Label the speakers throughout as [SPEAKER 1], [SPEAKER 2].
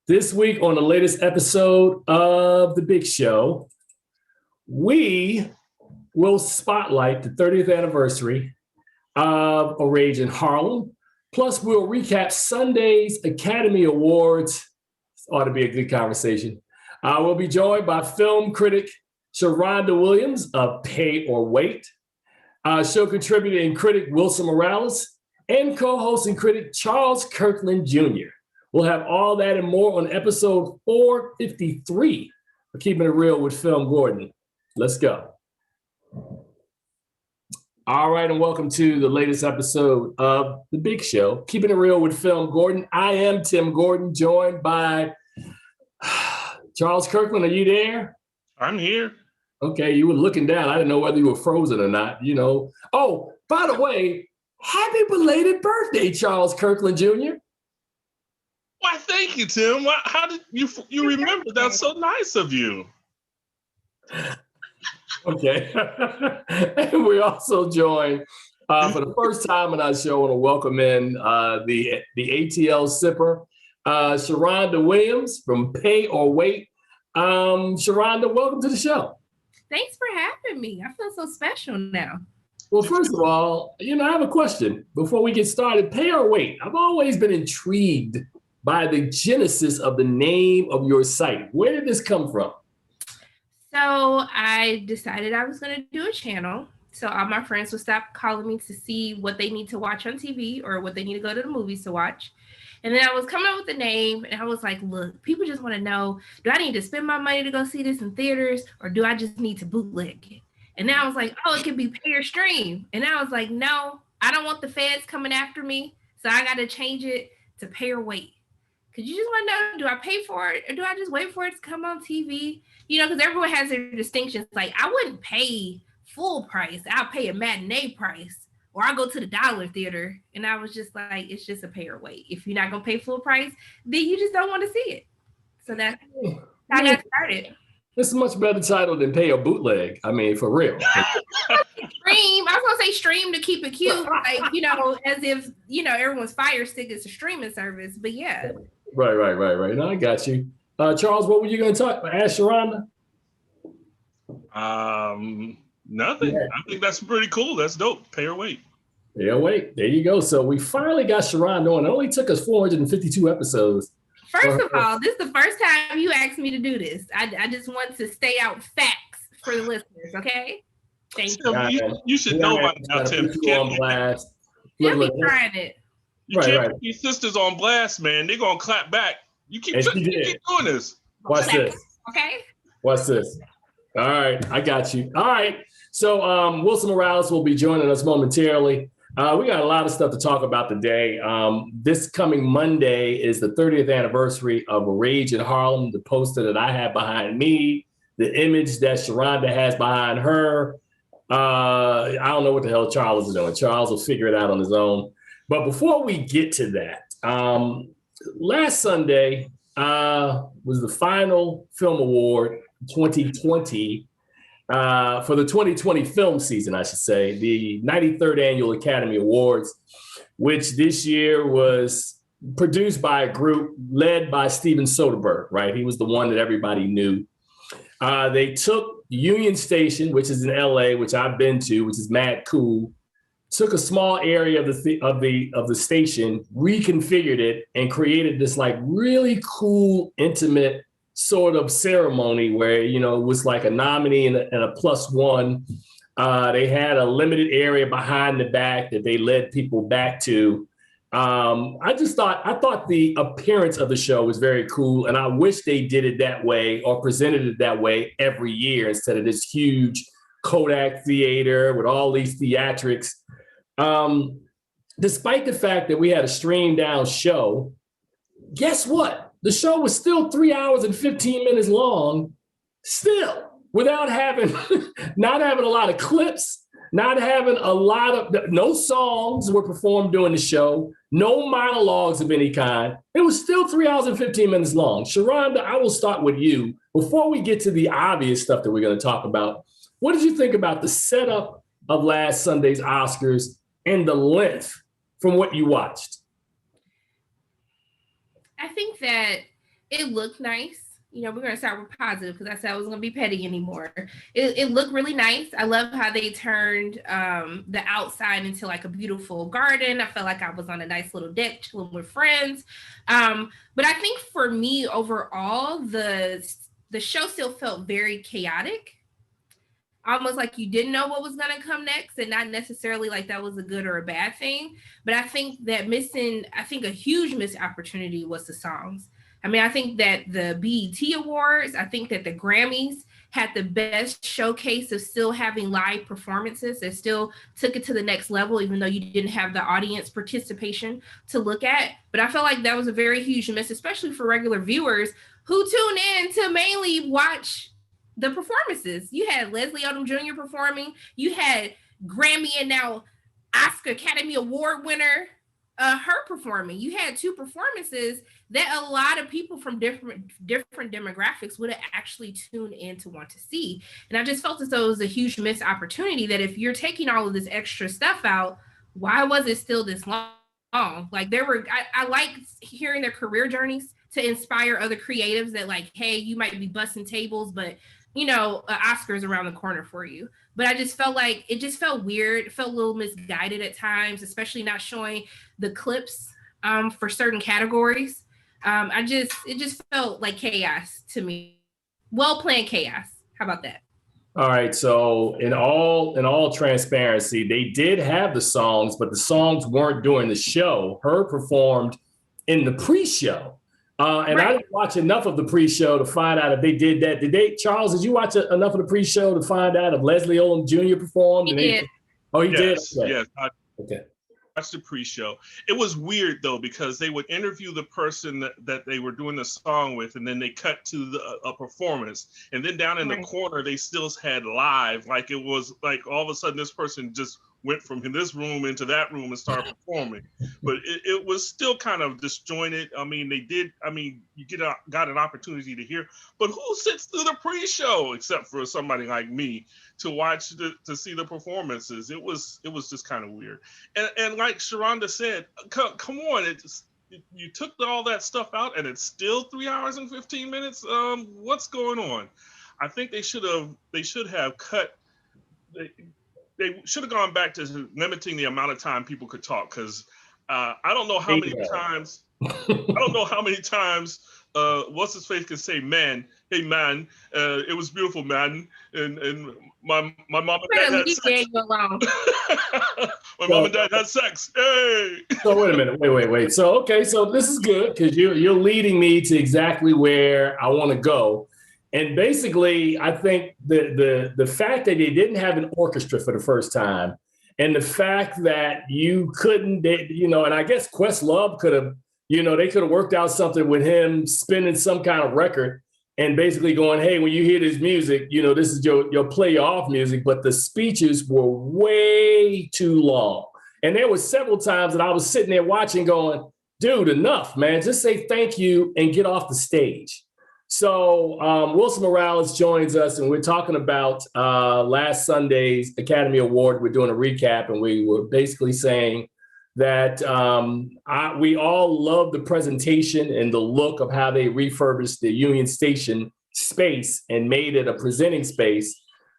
[SPEAKER 1] This week on the latest episode of The Big Show, we will spotlight the 30th anniversary of A Rage in Harlem. Plus, we'll recap Sunday's Academy Awards. This ought to be a good conversation. We'll be joined by film critic Sharronda Williams of Pay or Wait, show contributor and critic Wilson Morales, and co-host and critic Charles Kirkland Jr. We'll have all that and more on episode 453 of Keeping It Real with FilmGordon. Let's go. All right, and welcome to the latest episode of The Big Show, Keeping It Real with FilmGordon. I am Tim Gordon, joined by Charles Kirkland. Are you there?
[SPEAKER 2] I'm here.
[SPEAKER 1] Okay, you were looking down. I didn't know whether you were frozen or not, you know. Oh, by the way, happy belated birthday, Charles Kirkland Jr.
[SPEAKER 2] Why, thank you, Tim. How did you remember? That's so nice of you.
[SPEAKER 1] Okay. And we're also joined for the first time in our show. I want to welcome in the ATL sipper, Sharronda Williams from Pay or Wait. Sharronda, welcome to the show.
[SPEAKER 3] Thanks for having me. I feel so special now.
[SPEAKER 1] Well, first of all, I have a question before we get started. Pay or Wait. I've always been intrigued by the genesis of the name of your site. Where did this come from?
[SPEAKER 3] So I decided I was going to do a channel. So all my friends would stop calling me to see what they need to watch on TV or what they need to go to the movies to watch. And then I was coming up with the name and I was like, look, people just want to know, do I need to spend my money to go see this in theaters or do I just need to bootleg it? And then I was like, oh, it could be pay or stream. And I was like, no, I don't want the feds coming after me. So I got to change it to Pay or Wait. Because you just want to know, do I pay for it or do I just wait for it to come on TV? Because everyone has their distinctions. Like, I wouldn't pay full price. I'll pay a matinee price. Or I'll go to the dollar theater. And I was just like, it's just a Pay or Wait. If you're not going to pay full price, then you just don't want to see it. So that's how I got started.
[SPEAKER 1] This is a much better title than Pay or Bootleg. I mean, for real.
[SPEAKER 3] Stream. I was going to say stream to keep it cute. Like, as if, everyone's Fire Stick is a streaming service. But yeah.
[SPEAKER 1] Right. No, I got you. Charles, what were you going to ask Sharronda?
[SPEAKER 2] Nothing. Yeah. I think that's pretty cool. That's dope. Pay or Wait.
[SPEAKER 1] Pay or Wait. There you go. So we finally got Sharronda on. It only took us 452 episodes.
[SPEAKER 3] First of all, this is the first time you asked me to do this. I just want to stay out facts for the listeners, okay? Thank you.
[SPEAKER 2] You should know by now, Tim.
[SPEAKER 1] You on blast.
[SPEAKER 3] You'll be trying it.
[SPEAKER 2] You can't put these sisters on blast, man. They're going to clap back. You keep doing this.
[SPEAKER 1] Watch this.
[SPEAKER 3] Okay.
[SPEAKER 1] Watch this. All right. I got you. All right. So Wilson Morales will be joining us momentarily. We got a lot of stuff to talk about today. This coming Monday is the 30th anniversary of A Rage in Harlem, the poster that I have behind me, the image that Sharronda has behind her. I don't know what the hell Charles is doing. Charles will figure it out on his own. But before we get to that, last Sunday was the final film award 2020 for the 2020 film season, I should say, the 93rd Annual Academy Awards, which this year was produced by a group led by Steven Soderbergh, right? He was the one that everybody knew. They took Union Station, which is in LA, which I've been to, which is mad cool, took a small area of the station, reconfigured it, and created this like really cool, intimate sort of ceremony where, it was like a nominee and a plus one. They had a limited area behind the back that they led people back to. I thought the appearance of the show was very cool, and I wish they did it that way or presented it that way every year instead of this huge Kodak theater with all these theatrics. Despite the fact that we had a streamed down show, guess what? The show was still 3 hours and 15 minutes long, still, without not having a lot of clips, not having no songs were performed during the show, no monologues of any kind. It was still 3 hours and 15 minutes long. Sharronda, I will start with you. Before we get to the obvious stuff that we're going to talk about, what did you think about the setup of last Sunday's Oscars and the length from what you watched?
[SPEAKER 3] I think that It looked nice. You know, we're going to start with positive because I said I wasn't going to be petty anymore. It looked really nice. I love how they turned the outside into like a beautiful garden. I felt like I was on a nice little deck chilling with friends. But I think for me overall, the show still felt very chaotic. Almost like you didn't know what was going to come next, and not necessarily like that was a good or a bad thing. But I think that a huge missed opportunity was the songs. I mean, I think that the BET Awards, I think that the Grammys had the best showcase of still having live performances that still took it to the next level, even though you didn't have the audience participation to look at. But I felt like that was a very huge miss, especially for regular viewers who tune in to mainly watch the performances. You had Leslie Odom Jr. performing. You had Grammy and now Oscar Academy Award winner her performing. You had two performances that a lot of people from different demographics would have actually tuned in to want to see. And I just felt as though it was a huge missed opportunity that if you're taking all of this extra stuff out, why was it still this long? Like I like hearing their career journeys to inspire other creatives that like, hey, you might be busting tables, but you know, Oscar's around the corner for you. But I just felt like it just felt weird. It felt a little misguided at times, especially not showing the clips for certain categories. It just felt like chaos to me. Well planned chaos. How about that?
[SPEAKER 1] All right. So in all transparency, they did have the songs, but the songs weren't during the show. Her performed in the pre-show. And right. I didn't watch enough of the pre-show to find out if they did that. Charles, did you watch enough of the pre-show to find out if Leslie Odom Jr. performed?
[SPEAKER 3] He did.
[SPEAKER 1] Oh, he
[SPEAKER 2] did?
[SPEAKER 1] Okay.
[SPEAKER 2] Yes.
[SPEAKER 1] Okay.
[SPEAKER 2] Watched the pre-show. It was weird though, because they would interview the person that they were doing the song with, and then they cut to a performance. And then down in the corner, they still had live. Like it was like all of a sudden this person just went from this room into that room and started performing. But it was still kind of disjointed. I mean, you got an opportunity to hear, but who sits through the pre-show except for somebody like me to watch to see the performances? It was just kind of weird. And like Sharronda said, come on, you took all that stuff out and it's still 3 hours and 15 minutes. What's going on? I think they should have cut. They should have gone back to limiting the amount of time people could talk, because I don't know how many times. What's his face can say, "Man, hey man, it was beautiful, man," and my mom and dad had sex. My mom and dad had sex. Hey.
[SPEAKER 1] So wait a minute, wait. So this is good because you're leading me to exactly where I want to go. And basically, I think the fact that they didn't have an orchestra for the first time, and the fact that you couldn't, and I guess Questlove could have, they could have worked out something with him spinning some kind of record and basically going, hey, when you hear this music, this is your play off music. But the speeches were way too long. And there were several times that I was sitting there watching going, dude, enough, man. Just say thank you and get off the stage. So Wilson Morales joins us, and we're talking about last Sunday's Academy Award. We're doing a recap, and we were basically saying that we all love the presentation and the look of how they refurbished the Union Station space and made it a presenting space.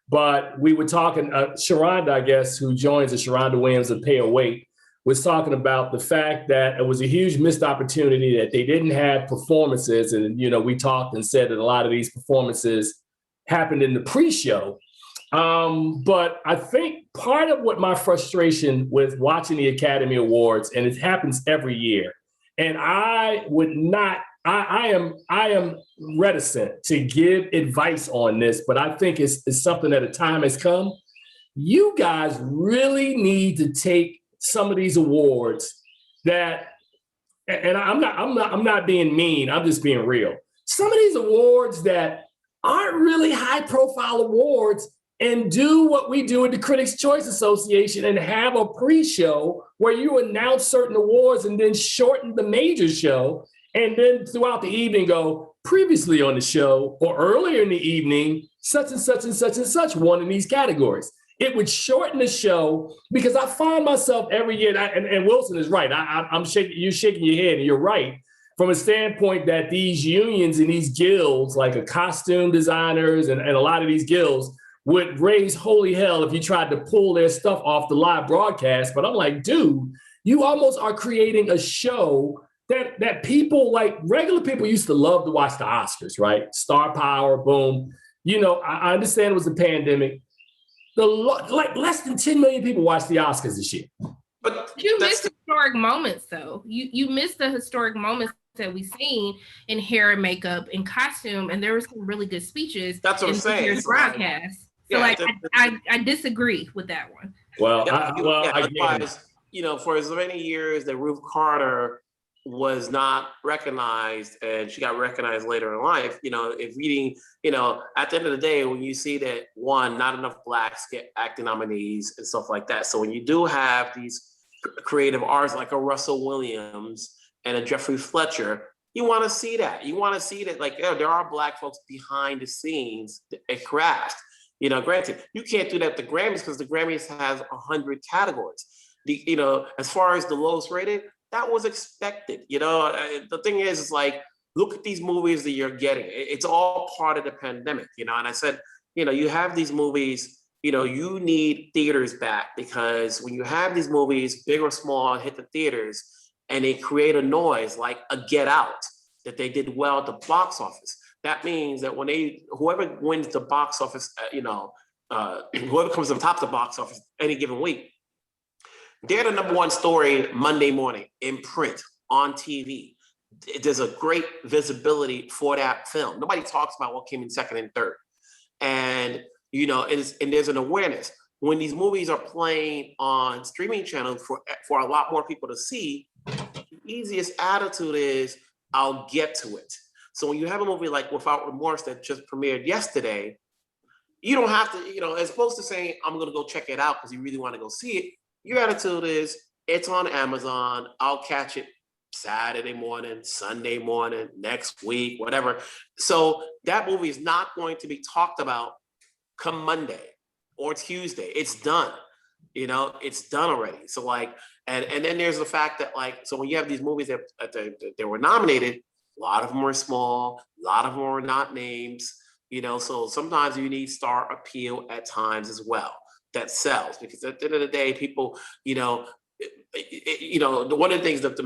[SPEAKER 1] But we were talking, Sharronda, I guess, who joins us, Sharronda Williams of Pay, was talking about the fact that it was a huge missed opportunity that they didn't have performances. And, we talked and said that a lot of these performances happened in the pre-show. But I think part of what my frustration with watching the Academy Awards, and it happens every year, and I am reticent to give advice on this, but I think it's something that a time has come. You guys really need to take some of these awards that, and I'm not being mean, I'm just being real. Some of these awards that aren't really high profile awards, and do what we do at the Critics' Choice Association and have a pre-show where you announce certain awards and then shorten the major show. And then throughout the evening go, previously on the show or earlier in the evening, such and such and such and such won in these categories. It would shorten the show, because I find myself every year, and Wilson is right. I'm shaking, you're shaking your head, and you're right. from a standpoint that these unions and these guilds, like a costume designers and a lot of these guilds, would raise holy hell if you tried to pull their stuff off the live broadcast. But I'm like, dude, you almost are creating a show that people, like regular people, used to love to watch the Oscars, right? Star power, boom. You know, I understand it was a pandemic. Like less than 10 million people watched the Oscars this year.
[SPEAKER 3] But you missed historic moments, though. You missed the historic moments that we've seen in hair and makeup and costume, and there were some really good speeches.
[SPEAKER 4] That's what I'm saying.
[SPEAKER 3] In broadcast. So, I disagree with that one.
[SPEAKER 1] Well,
[SPEAKER 4] otherwise, you know, for as many years that Ruth Carter was not recognized, and she got recognized later in life, you know, if reading, you know, at the end of the day, when you see that, one, not enough Blacks get acting nominees and stuff like that. So when you do have these creative artists like a Russell Williams and a Jeffrey Fletcher, you want to see that. You want to see that, like, there are Black folks behind the scenes at craft. You know, granted, you can't do that at the Grammys because the Grammys has 100 categories. You know, as far as the lowest rated, that was expected. You know, the thing is like, look at these movies that you're getting. It's all part of the pandemic, you know. And I said, you know, you have these movies, you know, you need theaters back, because when you have these movies, big or small, hit the theaters and they create a noise like a Get Out, that they did well at the box office. That means that when whoever wins the box office, whoever comes to the top of the box office any given week, they're the number one story Monday morning in print, on TV. There's a great visibility for that film. Nobody talks about what came in second and third. And, you know, and there's an awareness. When these movies are playing on streaming channels for a lot more people to see, the easiest attitude is, I'll get to it. So when you have a movie like Without Remorse that just premiered yesterday, you don't have to, you know, as opposed to saying, I'm going to go check it out because you really want to go see it, your attitude is, it's on Amazon, I'll catch it Saturday morning, Sunday morning, next week, whatever. So that movie is not going to be talked about come Monday or Tuesday. It's done. You know, it's done already. So like, and then there's the fact that like, so when you have these movies that they were nominated, a lot of them were small, a lot of them were not names, you know, so sometimes you need star appeal at times as well. That sells, because at the end of the day, people, you know, one of the things that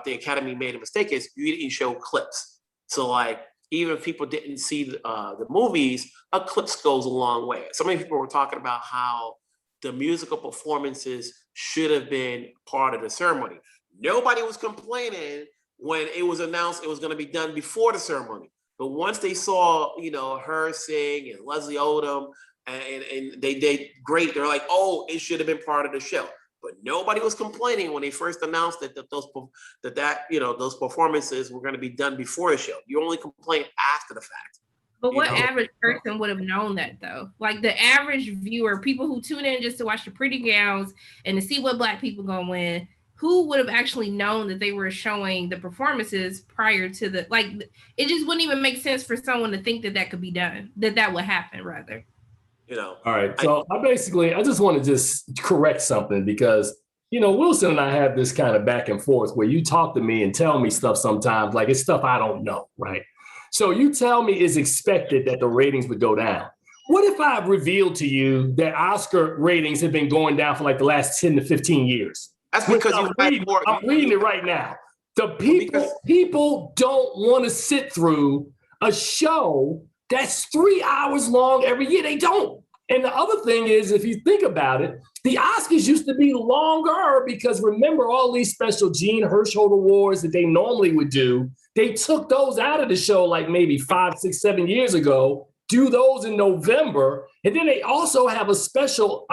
[SPEAKER 4] the Academy made a mistake is you didn't show clips. So like, even if people didn't see the movies, a clips goes a long way. So many people were talking about how the musical performances should have been part of the ceremony. Nobody was complaining when it was announced it was going to be done before the ceremony. But once they saw, you know, her sing and Leslie Odom, and they did great, they're like, oh, it should have been part of the show. But nobody was complaining when they first announced that those performances were going to be done before the show. You only complain after the fact.
[SPEAKER 3] But what average person would have known that, though? Like the average viewer, people who tune in just to watch the pretty gowns and to see what Black people gonna win, who would have actually known that they were showing the performances prior to the, like, it just wouldn't even make sense for someone to think that could be done, that would happen, rather.
[SPEAKER 4] You know.
[SPEAKER 1] All right. So I just want to just correct something, because, you know, Wilson and I have this kind of back and forth where you talk to me and tell me stuff sometimes, like it's stuff I don't know, right? So you tell me it's expected that the ratings would go down. What if I revealed to you that Oscar ratings have been going down for like the last 10 to 15 years?
[SPEAKER 4] That's because
[SPEAKER 1] I'm reading it right now. The people don't want to sit through a show that's 3 hours long every year. They don't. And the other thing is, if you think about it, the Oscars used to be longer, because remember all these special Gene Herschel awards that they normally would do, they took those out of the show like maybe 5, 6, 7 years ago, do those in November. And then they also have a special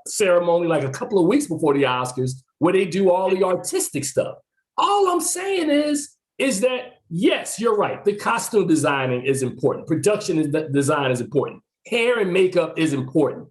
[SPEAKER 1] ceremony like a couple of weeks before the Oscars where they do all the artistic stuff. All I'm saying is that, yes, you're right. The costume designing is important. Production design is important. Hair and makeup is important.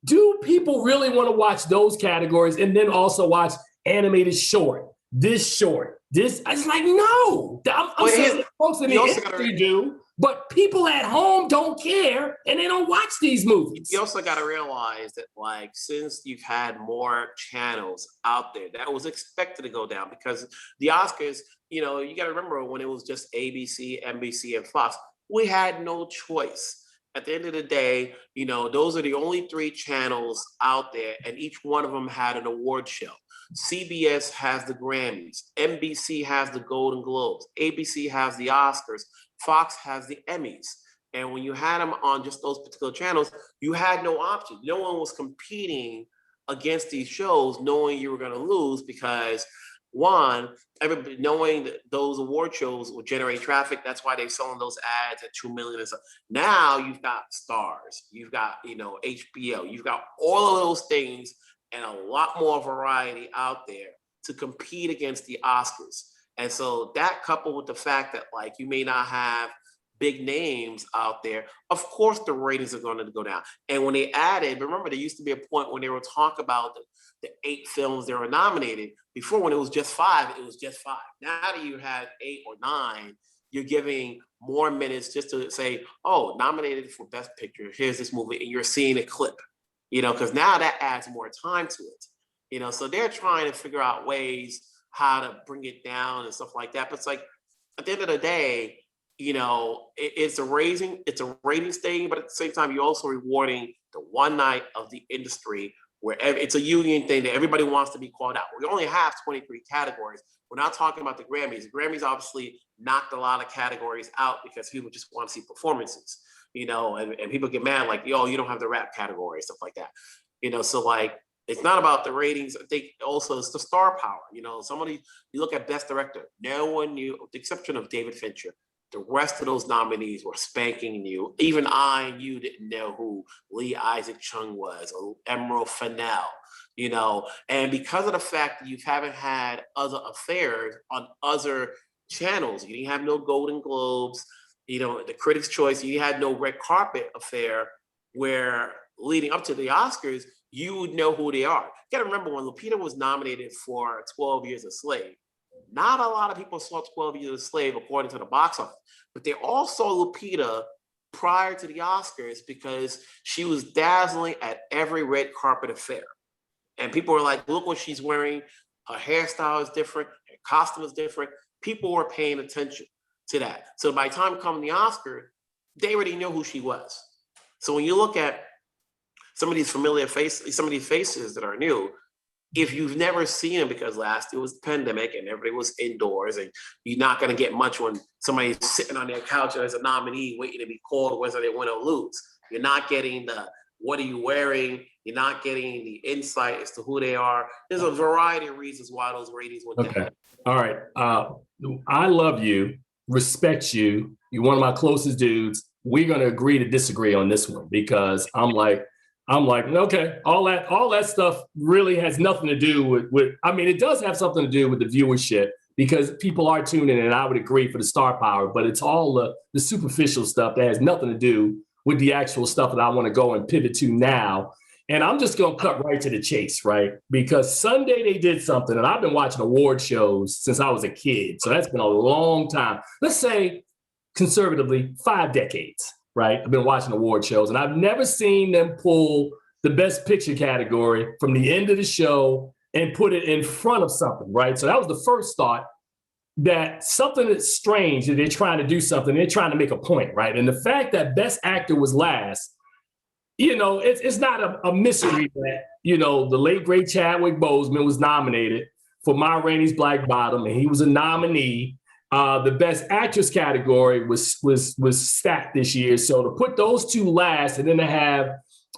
[SPEAKER 1] Do people really want to watch those categories and then also watch animated short, this? I was like, no. I'm saying folks in the industry do, but people at home don't care and they don't watch these movies.
[SPEAKER 4] You also got to realize that, like, since you've had more channels out there, that was expected to go down, because the Oscars, you know, you got to remember when it was just ABC, NBC, and Fox, we had no choice. At the end of the day, you know, those are the only 3 channels out there, and each one of them had an award show. CBS has the Grammys, NBC has the Golden Globes, ABC has the Oscars, Fox has the Emmys. And when you had them on just those particular channels, you had no option. No one was competing against these shows knowing you were going to lose, because one, everybody knowing that those award shows will generate traffic. That's why they're selling those ads at 2 million and stuff. Now you've got Stars, you've got, you know, HBO, you've got all of those things and a lot more variety out there to compete against the Oscars. And so that, coupled with the fact that, like, you may not have big names out there, of course the ratings are going to go down. And when they added, remember, there used to be a point when they were talking about the 8 films that were nominated. Before, when it was just 5, it was just 5. Now that you have 8 or 9, you're giving more minutes just to say, oh, nominated for Best Picture, here's this movie, and you're seeing a clip, you know, because now that adds more time to it, you know. So they're trying to figure out ways how to bring it down and stuff like that. But it's like, at the end of the day, you know, it's a ratings thing, but at the same time, you're also rewarding the one night of the industry where it's a union thing that everybody wants to be called out. We only have 23 categories. We're not talking about the Grammys. The Grammys obviously knocked a lot of categories out because people just want to see performances, you know, and people get mad like, yo, you don't have the rap category, stuff like that. You know, so like, it's not about the ratings. I think also it's the star power. You know, you look at Best Director, no one knew, with the exception of David Fincher. The rest of those nominees were spanking new. Even I and you didn't know who Lee Isaac Chung was, or Emerald Fennell, you know. And because of the fact that you haven't had other affairs on other channels, you didn't have no Golden Globes, you know, the Critics' Choice, you had no red carpet affair where leading up to the Oscars, you would know who they are. You gotta remember, when Lupita was nominated for 12 Years a Slave, not a lot of people saw 12 Years a Slave according to the box office, but they all saw Lupita prior to the Oscars because she was dazzling at every red carpet affair. And people were like, look what she's wearing. Her hairstyle is different. Her costume is different. People were paying attention to that. So by the time coming the Oscar, they already knew who she was. So when you look at some of these familiar faces, some of these faces that are new, if you've never seen them, because last year was the pandemic and everybody was indoors, and you're not going to get much when somebody's sitting on their couch as a nominee waiting to be called whether they win or lose. You're not getting the what are you wearing. You're not getting the insight as to who they are. There's a variety of reasons why those ratings went down.
[SPEAKER 1] All right. I love you, respect you. You're one of my closest dudes. We're going to agree to disagree on this one, because I'm like, okay, all that stuff really has nothing to do with, I mean, it does have something to do with the viewership, because people are tuning in, and I would agree, for the star power, but it's all the superficial stuff that has nothing to do with the actual stuff that I want to go and pivot to now. And I'm just going to cut right to the chase, right? Because Sunday they did something, and I've been watching award shows since I was a kid. So that's been a long time. Let's say conservatively 5 decades. Right? I've been watching award shows, and I've never seen them pull the Best Picture category from the end of the show and put it in front of something, right? So that was the first thought, that something that's strange, that they're trying to do something, they're trying to make a point, right? And the fact that Best Actor was last, you know, it's not a mystery that, you know, the late, great Chadwick Boseman was nominated for Ma Rainey's Black Bottom, and he was a nominee. The Best Actress category was stacked this year. So to put those two last, and then to have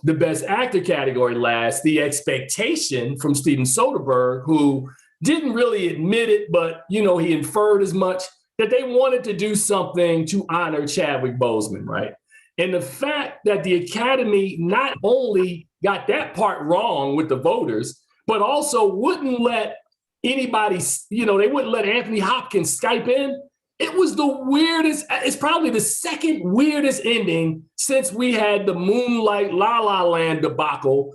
[SPEAKER 1] the Best Actor category last, the expectation from Steven Soderbergh, who didn't really admit it, but, you know, he inferred as much, that they wanted to do something to honor Chadwick Boseman, right? And the fact that the Academy not only got that part wrong with the voters, but also wouldn't let anybody, you know, they wouldn't let Anthony Hopkins Skype in. It was the weirdest, it's probably the second weirdest ending since we had the Moonlight La La Land debacle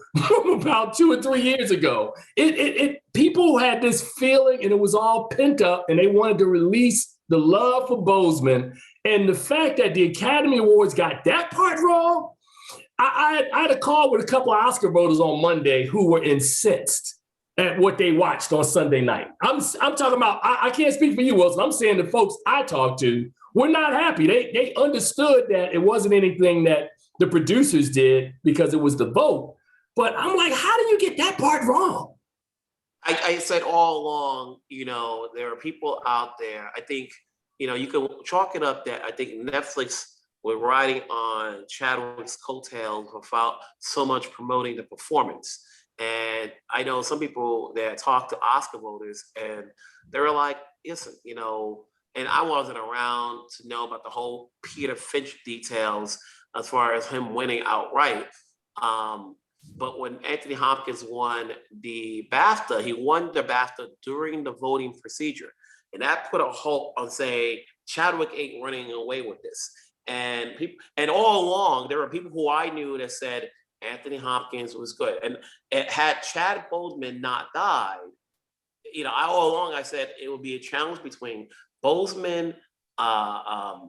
[SPEAKER 1] about 2 or 3 years ago. People had this feeling, and it was all pent up, and they wanted to release the love for Boseman. And the fact that the Academy Awards got that part wrong, I had a call with a couple of Oscar voters on Monday who were incensed. at what they watched on Sunday night. I'm talking about, I can't speak for you, Wilson. I'm saying the folks I talked to were not happy. They understood that it wasn't anything that the producers did because it was the vote. But I'm like, how do you get that part wrong?
[SPEAKER 4] I said all along, there are people out there. I think, you can chalk it up that I think Netflix were riding on Chadwick's coattails without so much promoting the performance. And I know some people that talk to Oscar voters and they were like, listen, and I wasn't around to know about the whole Peter Finch details as far as him winning outright. But when Anthony Hopkins won the BAFTA, he won the BAFTA during the voting procedure. And that put a halt on saying, Chadwick ain't running away with this. And all along, there were people who I knew that said Anthony Hopkins was good. And had Chad Boseman not died, all along I said it would be a challenge between Boseman,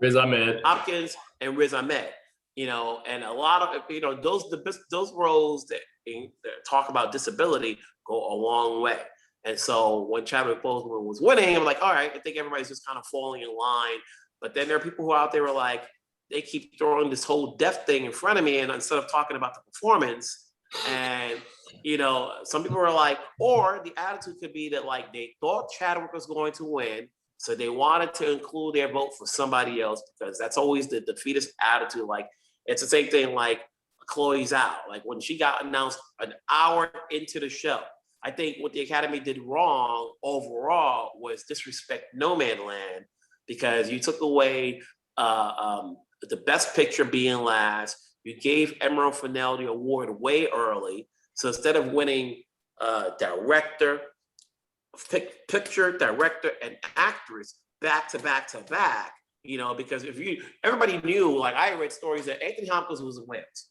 [SPEAKER 1] Riz Ahmed,
[SPEAKER 4] Hopkins, and Riz Ahmed. And a lot of those roles that talk about disability go a long way. And so when Chadwick Boseman was winning, I'm like, all right, I think everybody's just kind of falling in line. But then there are people who out there were like, they keep throwing this whole death thing in front of me, and instead of talking about the performance, and some people were like, or the attitude could be that like they thought Chadwick was going to win, so they wanted to include their vote for somebody else, because that's always the defeatist attitude. Like it's the same thing like Chloe Zhao. Like when she got announced an hour into the show, I think what the Academy did wrong overall was disrespect No Man Land, because you took away the best picture being last. You gave Emerald Fennell the award way early. So instead of winning director, picture, director, and actress back to back to back, because everybody knew, like I read stories that Anthony Hopkins was in Wales.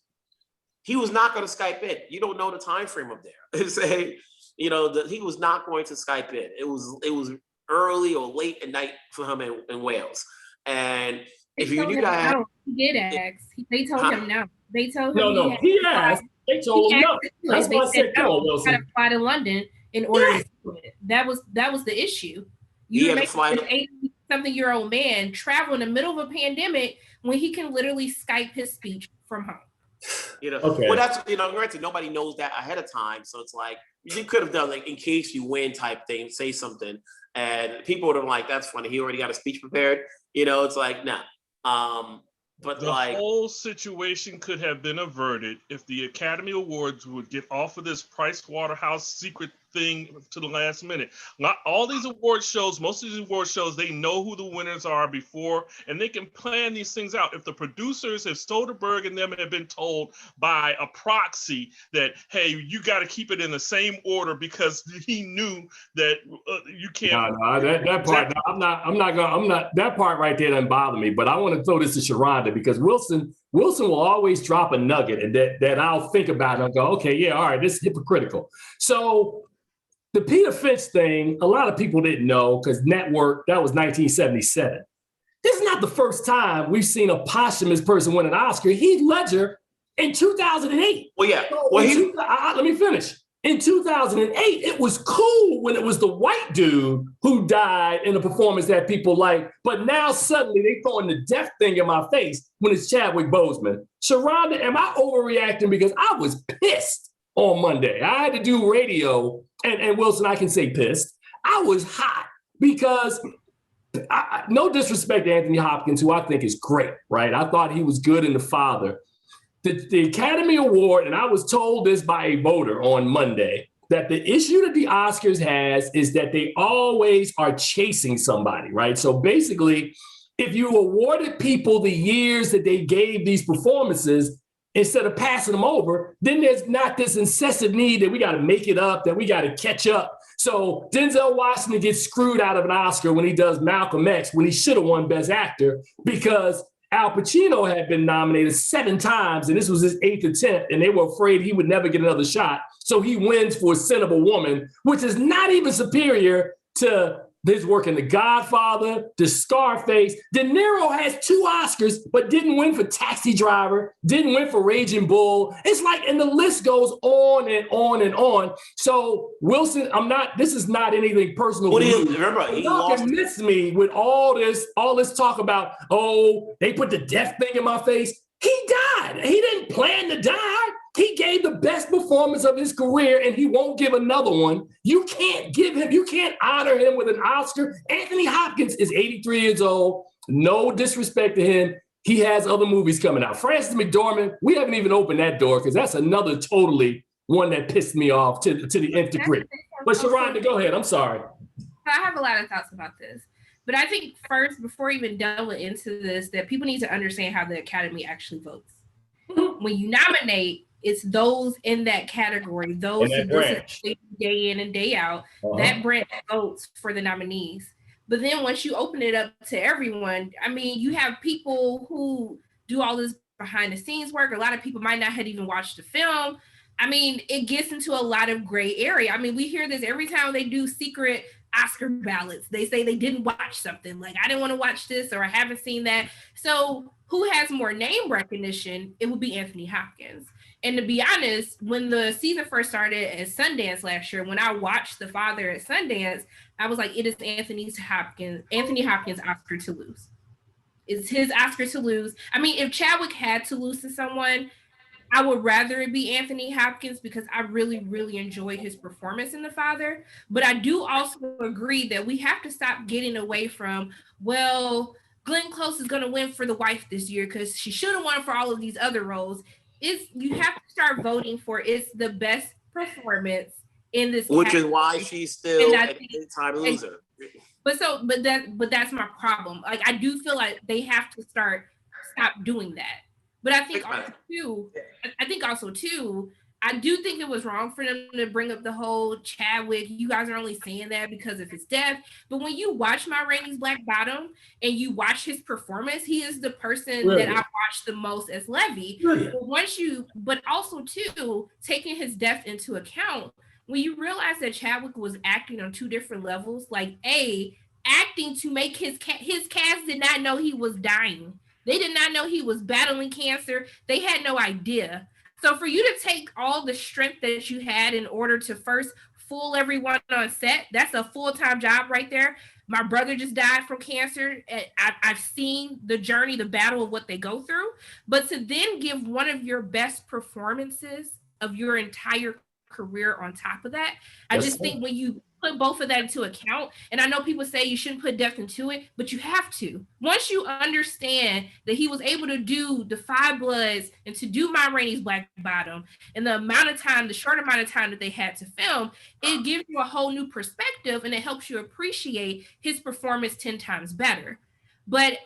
[SPEAKER 4] He was not going to Skype in. You don't know the time frame of there. Say, he was not going to Skype in. It was early or late at night for him in Wales. And if you knew that,
[SPEAKER 3] he did ask. They told him no. They told him
[SPEAKER 1] no. He asked. They told him no. That's why I said, come on, Wilson.
[SPEAKER 3] Got to fly to London in order to do it. That was the issue. You make an 80-something-year-old man travel in the middle of a pandemic when he can literally Skype his speech from home.
[SPEAKER 1] Okay.
[SPEAKER 4] Well, that's granted, nobody knows that ahead of time, so it's like you could have done like in case you win type thing, say something, and people would have like, that's funny. He already got a speech prepared. It's like nah. But
[SPEAKER 2] the whole situation could have been averted if the Academy Awards would get off of this Price Waterhouse secret thing to the last minute. Not all these award shows, most of these award shows, they know who the winners are before, and they can plan these things out. If the producers, if Soderbergh and them had been told by a proxy that, hey, you got to keep it in the same order because he knew that you can't.
[SPEAKER 1] No, that part. That part right there doesn't bother me. But I want to throw this to Sharronda, because Wilson will always drop a nugget, and that I'll think about and I'll go, okay, yeah, all right, this is hypocritical. So the Peter Finch thing, a lot of people didn't know because Network, that was 1977. This is not the first time we've seen a posthumous person win an Oscar. Heath Ledger in 2008.
[SPEAKER 4] Well, yeah.
[SPEAKER 1] So let me finish. In 2008, it was cool when it was the white dude who died in a performance that people like. But now suddenly they throwing the death thing in my face when it's Chadwick Boseman. Sharronda, am I overreacting? Because I was pissed on Monday. I had to do radio, and Wilson, I can say pissed. I was hot because, no disrespect to Anthony Hopkins, who I think is great, right? I thought he was good in The Father. The Academy Award, and I was told this by a voter on Monday, that the issue that the Oscars has is that they always are chasing somebody, right? So basically, if you awarded people the years that they gave these performances, instead of passing them over, then there's not this incessant need that we got to make it up, that we got to catch up. So Denzel Washington gets screwed out of an Oscar when he does Malcolm X, when he should have won Best Actor, because Al Pacino had been nominated 7 times, and this was his 8th attempt, and they were afraid he would never get another shot. So he wins for Scent of a Woman, which is not even superior to His work in The Godfather, The Scarface. De Niro has 2 Oscars, but didn't win for Taxi Driver, didn't win for Raging Bull. It's like, and the list goes on and on and on. So Wilson, this is not anything personal.
[SPEAKER 4] What do you remember? He
[SPEAKER 1] lost. Miss me with all this talk about, they put the death thing in my face. He died. He didn't plan to die. He gave the best performance of his career, and he won't give another one. You can't honor him with an Oscar. Anthony Hopkins is 83 years old. No disrespect to him. He has other movies coming out. Frances McDormand, we haven't even opened that door because that's another totally one that pissed me off to the nth degree. But Sharronda, go ahead. I'm sorry.
[SPEAKER 3] I have a lot of thoughts about this. But I think first, before even delving into this, that people need to understand how the Academy actually votes. When you nominate, it's those in that category, those who day in and day out, that branch votes for the nominees. But then once you open it up to everyone, I mean, you have people who do all this behind the scenes work. A lot of people might not have even watched the film. I mean, it gets into a lot of gray area. I mean, we hear this every time they do secret Oscar ballots. They say they didn't watch something, like I didn't want to watch this or I haven't seen that. So who has more name recognition? It would be Anthony Hopkins. And to be honest, when the season first started at Sundance last year, when I watched The Father at Sundance, I was like, it is Anthony Hopkins' Oscar to lose. It's his Oscar to lose. I mean, if Chadwick had to lose to someone, I would rather it be Anthony Hopkins because I really, really enjoyed his performance in The Father. But I do also agree that we have to stop getting away from, well, Glenn Close is going to win for The Wife this year because she should have won for all of these other roles. You have to start voting for it's the best performance in this
[SPEAKER 4] which
[SPEAKER 3] category.
[SPEAKER 4] Is why she's still a time loser.
[SPEAKER 3] But that's my problem. Like I do feel like they have to stop doing that. But I think also too, I do think it was wrong for them to bring up the whole Chadwick. You guys are only saying that because of his death. But when you watch Ma Rainey's Black Bottom and you watch his performance, he is the person that I watched the most as Levy. But also too, taking his death into account, when you realize that Chadwick was acting on 2 different levels, like acting to make his cast did not know he was dying. They did not know he was battling cancer. They had no idea. So for you to take all the strength that you had in order to first fool everyone on set, that's a full-time job right there. My brother just died from cancer. I've seen the journey, the battle of what they go through. But to then give one of your best performances of your entire career on top of that, I just think when you put both of that into account, and I know people say you shouldn't put depth into it, but you have to. Once you understand that he was able to do The Five Bloods and to do Ma Rainey's Black Bottom and the short amount of time that they had to film, it gives you a whole new perspective and it helps you appreciate his performance 10 times better. But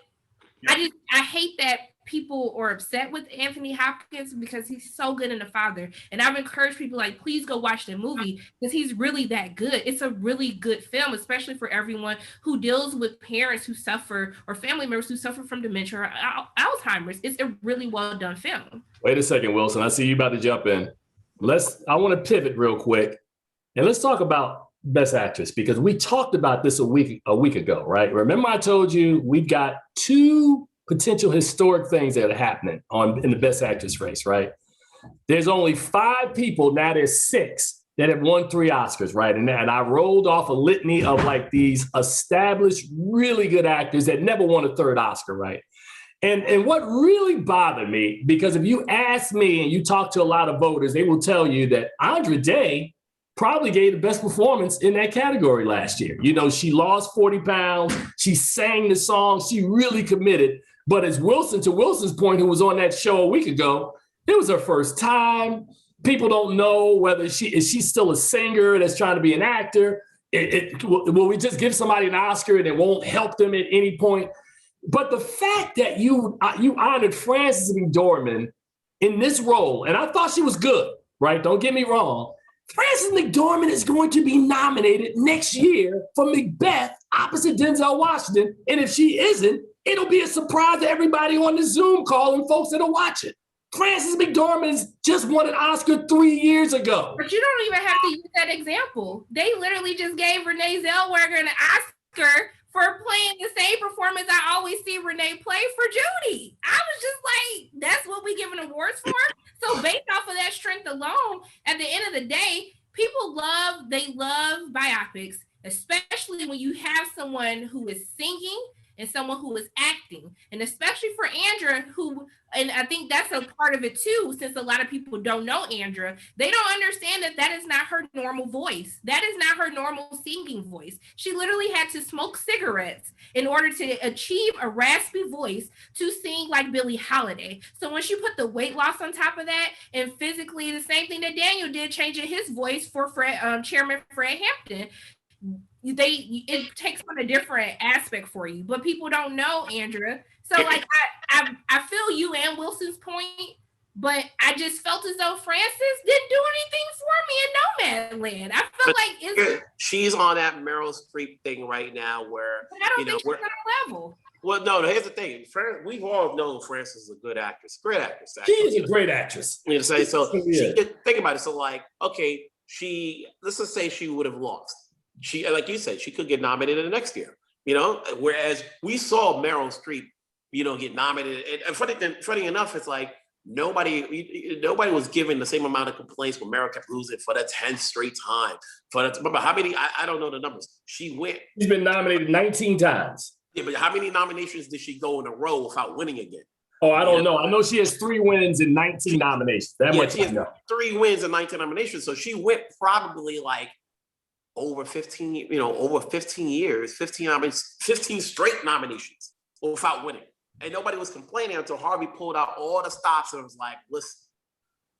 [SPEAKER 3] I hate that people are upset with Anthony Hopkins because he's so good in The Father. And I've encouraged people like, please go watch the movie because he's really that good. It's a really good film, especially for everyone who deals with parents who suffer or family members who suffer from dementia or Alzheimer's. It's a really well done film.
[SPEAKER 1] Wait a second, Wilson. I see you about to jump in. I want to pivot real quick and let's talk about Best Actress because we talked about this a week ago, right? Remember I told you we've got 2 potential historic things that are happening in the Best Actress race, right? There's only 5 people, now there's 6 that have won 3 Oscars, right? And I rolled off a litany of like these established, really good actors that never won a 3rd Oscar, right? And what really bothered me, because if you ask me and you talk to a lot of voters, they will tell you that Andra Day probably gave the best performance in that category last year. You know, she lost 40 pounds, she sang the song, she really committed. But as to Wilson's point, who was on that show a week ago, it was her first time. People don't know whether she's still a singer that's trying to be an actor. Will we just give somebody an Oscar and it won't help them at any point? But the fact that you honored Frances McDormand in this role, and I thought she was good, right? Don't get me wrong. Frances McDormand is going to be nominated next year for Macbeth opposite Denzel Washington. And if she isn't, it'll be a surprise to everybody on the Zoom call and folks that'll watch it. Frances McDormand just won an Oscar 3 years ago.
[SPEAKER 3] But you don't even have to use that example. They literally just gave Renee Zellweger an Oscar for playing the same performance I always see Renee play for Judy. I was just like, that's what we giving awards for? So based off of that strength alone, at the end of the day, people love biopics, especially when you have someone who is singing and someone who is acting. And especially for Andra, and I think that's a part of it too, since a lot of people don't know Andra, they don't understand that is not her normal voice. That is not her normal singing voice. She literally had to smoke cigarettes in order to achieve a raspy voice to sing like Billie Holiday. So when she put the weight loss on top of that, and physically the same thing that Daniel did, changing his voice for Chairman Fred Hampton, it takes on a different aspect for you, but people don't know Andra. So like I feel you and Wilson's point, but I just felt as though Frances didn't do anything for me in No Man Land. I feel like
[SPEAKER 4] she's on that Meryl Streep thing right now, where
[SPEAKER 3] I don't think she's on a level.
[SPEAKER 4] Well, no, here's the thing. We've all known Frances is a good actress, great actress.
[SPEAKER 1] She is a great actress.
[SPEAKER 4] You know, so she could think about it. So like, okay, let's just say she would have lost. She, like you said, she could get nominated the next year, you know, whereas we saw Meryl Streep, you know, get nominated. And funny enough, it's like nobody was given the same amount of complaints when Meryl kept losing for the 10th straight time. Remember how many, I don't know the numbers. She's
[SPEAKER 1] been nominated 19 times.
[SPEAKER 4] Yeah, but how many nominations did she go in a row without winning again?
[SPEAKER 1] Oh, I don't know. I know she has 3 wins and 19 nominations. She has
[SPEAKER 4] 3 wins and 19 nominations. So she went probably like over 15 years, 15 straight nominations without winning. And nobody was complaining until Harvey pulled out all the stops and was like, listen,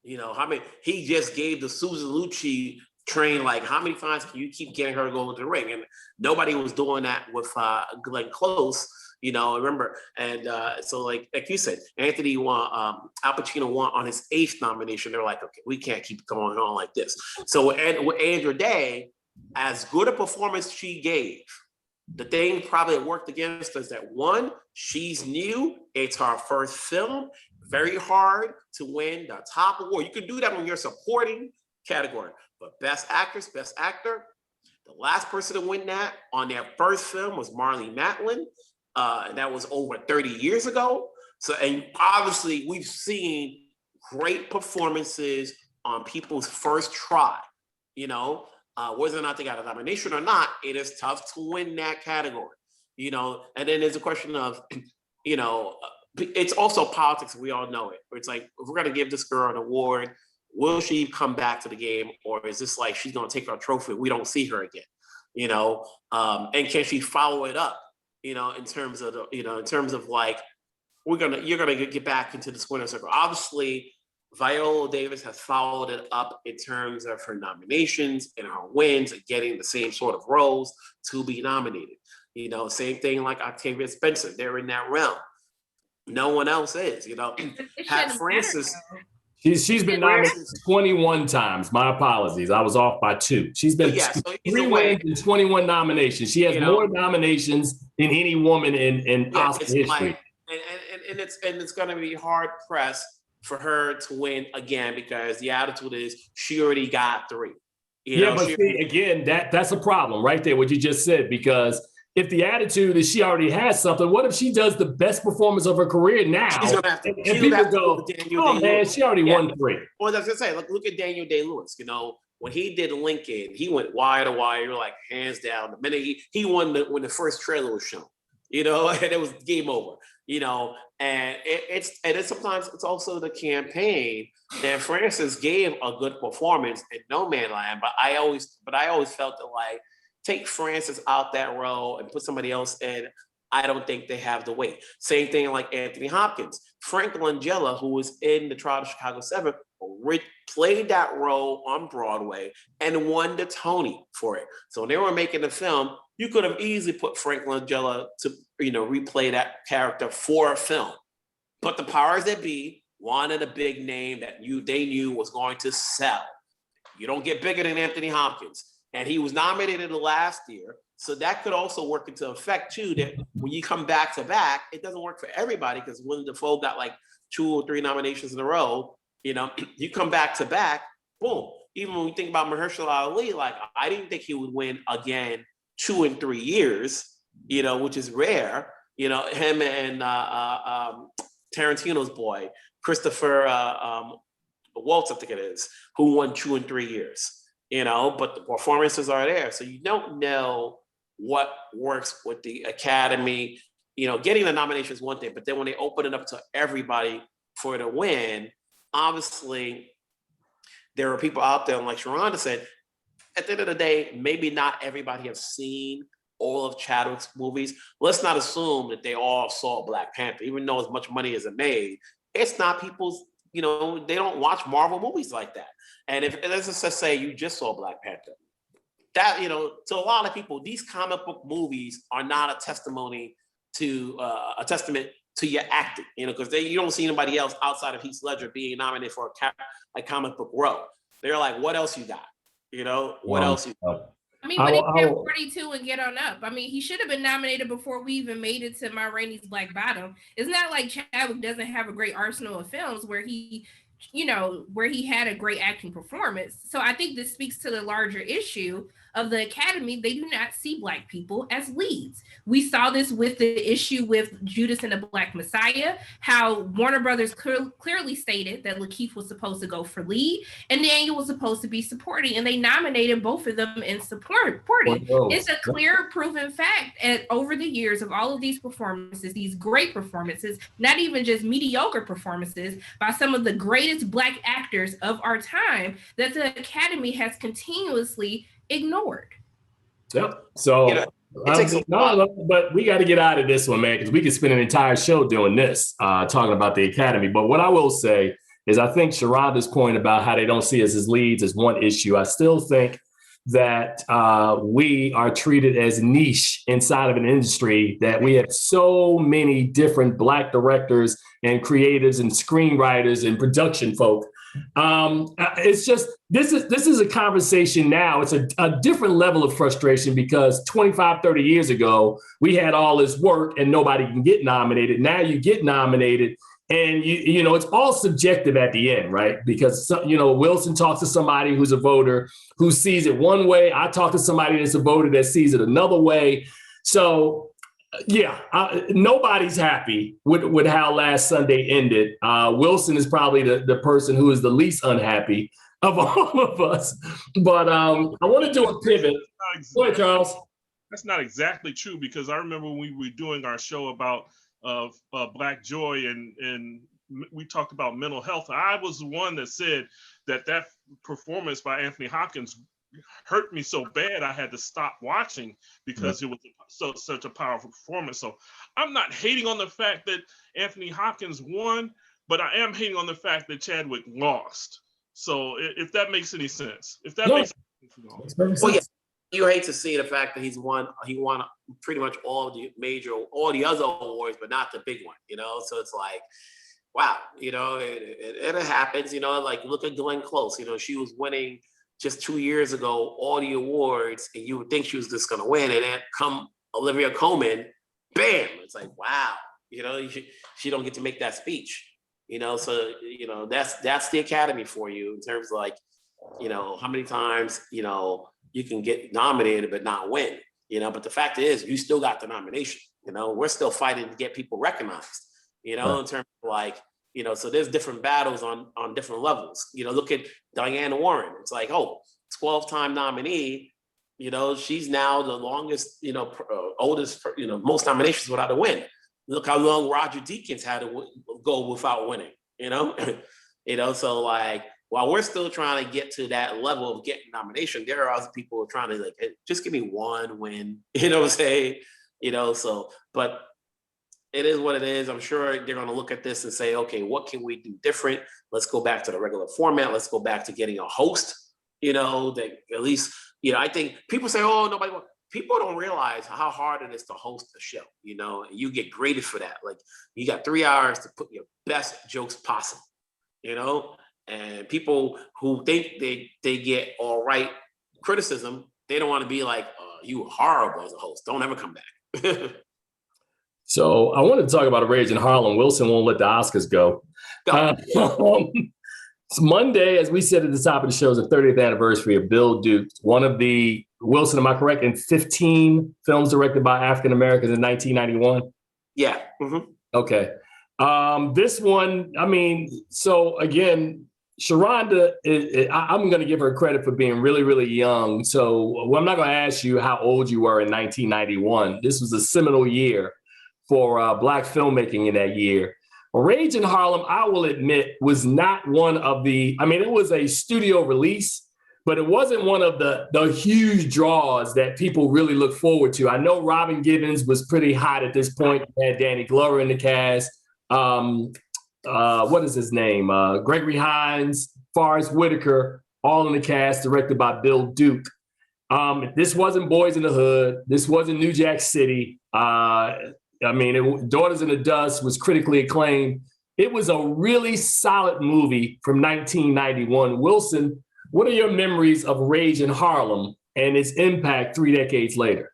[SPEAKER 4] you know, he just gave the Susan Lucci train, like, how many times can you keep getting her to go into the ring? And nobody was doing that with Glenn Close, you know, remember? And so like you said, Anthony won, Al Pacino won on his 8th nomination. They're like, okay, we can't keep going on like this. So with Andra Day, as good a performance she gave, the thing probably that worked against us that one, she's new, it's her first film, very hard to win the top award. You can do that when you're supporting category, but best actress, best actor, the last person to win that on their first film was Marlee Matlin, and that was over 30 years ago. So, and obviously we've seen great performances on people's first try, you know, whether or not they got a nomination or not, it is tough to win that category, you know. And then there's a question of, you know, it's also politics. We all know it. It's like, if we're going to give this girl an award, will she come back to the game, or is this like she's going to take our trophy? We don't see her again, you know. And can she follow it up, you know, in terms of like, you're going to get back into the winner's circle. Obviously, Viola Davis has followed it up in terms of her nominations and her wins and getting the same sort of roles to be nominated. You know, same thing like Octavia Spencer. They're in that realm. No one else is, you know. Pat Frances.
[SPEAKER 1] She's been nominated 21 times. My apologies. I was off by 2. She's been 3 wins and 21 nominations. She has more nominations than any woman in Oscar history.
[SPEAKER 4] Like, and it's going to be hard pressed for her to win again, because the attitude is she already got 3.
[SPEAKER 1] But see, again, that's a problem right there, what you just said, because if the attitude is she already has something, what if she does the best performance of her career now? She's gonna have to, and people go, oh man, she already won 3.
[SPEAKER 4] Well, I was gonna say, look at Daniel Day-Lewis. You know, when he did Lincoln, he went wire to wire, like hands down. The minute he won when the first trailer was shown, you know, and it was game over. You know, and it's sometimes it's also the campaign. And Frances gave a good performance in No Man Land, but I always felt that, like, take Frances out that role and put somebody else in. I don't think they have the weight. Same thing like Anthony Hopkins. Frank Langella, who was in The Trial of Chicago 7, played that role on Broadway and won the Tony for it. So when they were making the film, you could have easily put Frank Langella to, you know, replay that character for a film. But the powers that be wanted a big name that they knew was going to sell. You don't get bigger than Anthony Hopkins. And he was nominated the last year. So that could also work into effect too, that when you come back to back, it doesn't work for everybody, because Willem Dafoe got like 2 or 3 nominations in a row. You know, you come back to back, boom. Even when we think about Mahershala Ali, like, I didn't think he would win again 2 and 3 years, which is rare. Him and Tarantino's boy, Christopher Waltz, I think it is, who won 2 and 3 years. But the performances are there, so you don't know what works with the Academy. Getting the nomination is one thing, but then when they open it up to everybody for it to win, obviously there are people out there, and like Sharronda said, at the end of the day, maybe not everybody has seen all of Chadwick's movies. Let's not assume that they all saw Black Panther, even though as much money as it made. It's not people's, they don't watch Marvel movies like that. And if, let's just say you just saw Black Panther, that, to a lot of people, these comic book movies are not a testament to your acting, because you don't see anybody else outside of Heath Ledger being nominated for a comic book role. They're like, what else you got? What else you got?
[SPEAKER 3] I mean, but he turned 42 and get on up. I mean, he should have been nominated before we even made it to Ma Rainey's Black Bottom. It's not like Chadwick doesn't have a great arsenal of films where he had a great acting performance. So I think this speaks to the larger issue of the Academy. They do not see Black people as leads. We saw this with the issue with Judas and the Black Messiah, how Warner Brothers clearly stated that Lakeith was supposed to go for lead and Daniel was supposed to be supporting, and they nominated both of them in supporting. It's a clear proven fact over the years of all of these performances, these great performances, not even just mediocre performances by some of the greatest Black actors of our time, that the Academy has continuously ignored.
[SPEAKER 1] Yep. So, but we got to get out of this one, man, because we could spend an entire show doing this, talking about the Academy. But what I will say is, I think Sharronda's point about how they don't see us as leads is one issue. I still think that we are treated as niche inside of an industry, that we have so many different Black directors and creatives and screenwriters and production folk. It's just, this is a conversation now. It's a different level of frustration, because 25, 30 years ago, we had all this work and nobody can get nominated. Now you get nominated and it's all subjective at the end, right? Because, Wilson talks to somebody who's a voter who sees it one way. I talk to somebody that's a voter that sees it another way. So nobody's happy with how last Sunday ended. Wilson is probably the person who is the least unhappy of all of us. But I want to do a pivot. Go ahead, Charles.
[SPEAKER 2] That's not exactly true, because I remember when we were doing our show about Black Joy and we talked about mental health. I was the one that said that performance by Anthony Hopkins hurt me so bad I had to stop watching, because it was such a powerful performance. So I'm not hating on the fact that Anthony Hopkins won, but I am hating on the fact that Chadwick lost. So if that makes any sense, makes sense.
[SPEAKER 4] Well, yeah, you hate to see the fact that he won pretty much all the other awards, but not the big one, So it's like, wow, it happens, like look at Glenn Close, she was winning just 2 years ago all the awards, and you would think she was just going to win, and then come Olivia Colman, bam, it's like, wow, she don't get to make that speech, so that's the Academy for you, in terms of like, how many times you can get nominated but not win, but the fact is you still got the nomination. We're still fighting to get people recognized, in terms of like, so there's different battles on different levels. Look at Diane Warren. It's like, 12-time nominee. She's now the longest, oldest, most nominations without a win. Look how long Roger Deakins had to go without winning. So like, while we're still trying to get to that level of getting nomination, there are other people who are trying to like, hey, just give me one win. What I'm saying? So, but it is what it is. I'm sure they're going to look at this and say, okay, what can we do different? Let's go back to the regular format. Let's go back to getting a host, that at least, I think people say, oh, nobody wants. People don't realize how hard it is to host a show, and you get graded for that. Like, you got 3 hours to put your best jokes possible, and people who think they get all right criticism, they don't want to be like, you were horrible as a host. Don't ever come back.
[SPEAKER 1] So I wanted to talk about a rage in Harlem. Wilson won't let the Oscars go. It's Monday, as we said at the top of the show, is the 30th anniversary of Bill Duke, one of the Wilson, am I correct? In 15 films directed by African Americans in 1991?
[SPEAKER 4] Yeah. Mm-hmm.
[SPEAKER 1] Okay. This one, I mean, so again, Sharronda, I'm going to give her credit for being really, really young. So I'm not going to ask you how old you were in 1991. This was a seminal year for Black filmmaking in that year. Rage in Harlem, I will admit, was not one of the, I mean, it was a studio release, but it wasn't one of the huge draws that people really look forward to. I know Robin Givens was pretty hot at this point. You had Danny Glover in the cast. What is his name? Gregory Hines, Forrest Whitaker, all in the cast, directed by Bill Duke. This wasn't Boys in the Hood. This wasn't New Jack City. I mean, Daughters in the Dust was critically acclaimed. It was a really solid movie from 1991. Wilson, what are your memories of Rage in Harlem and its impact 3 decades later?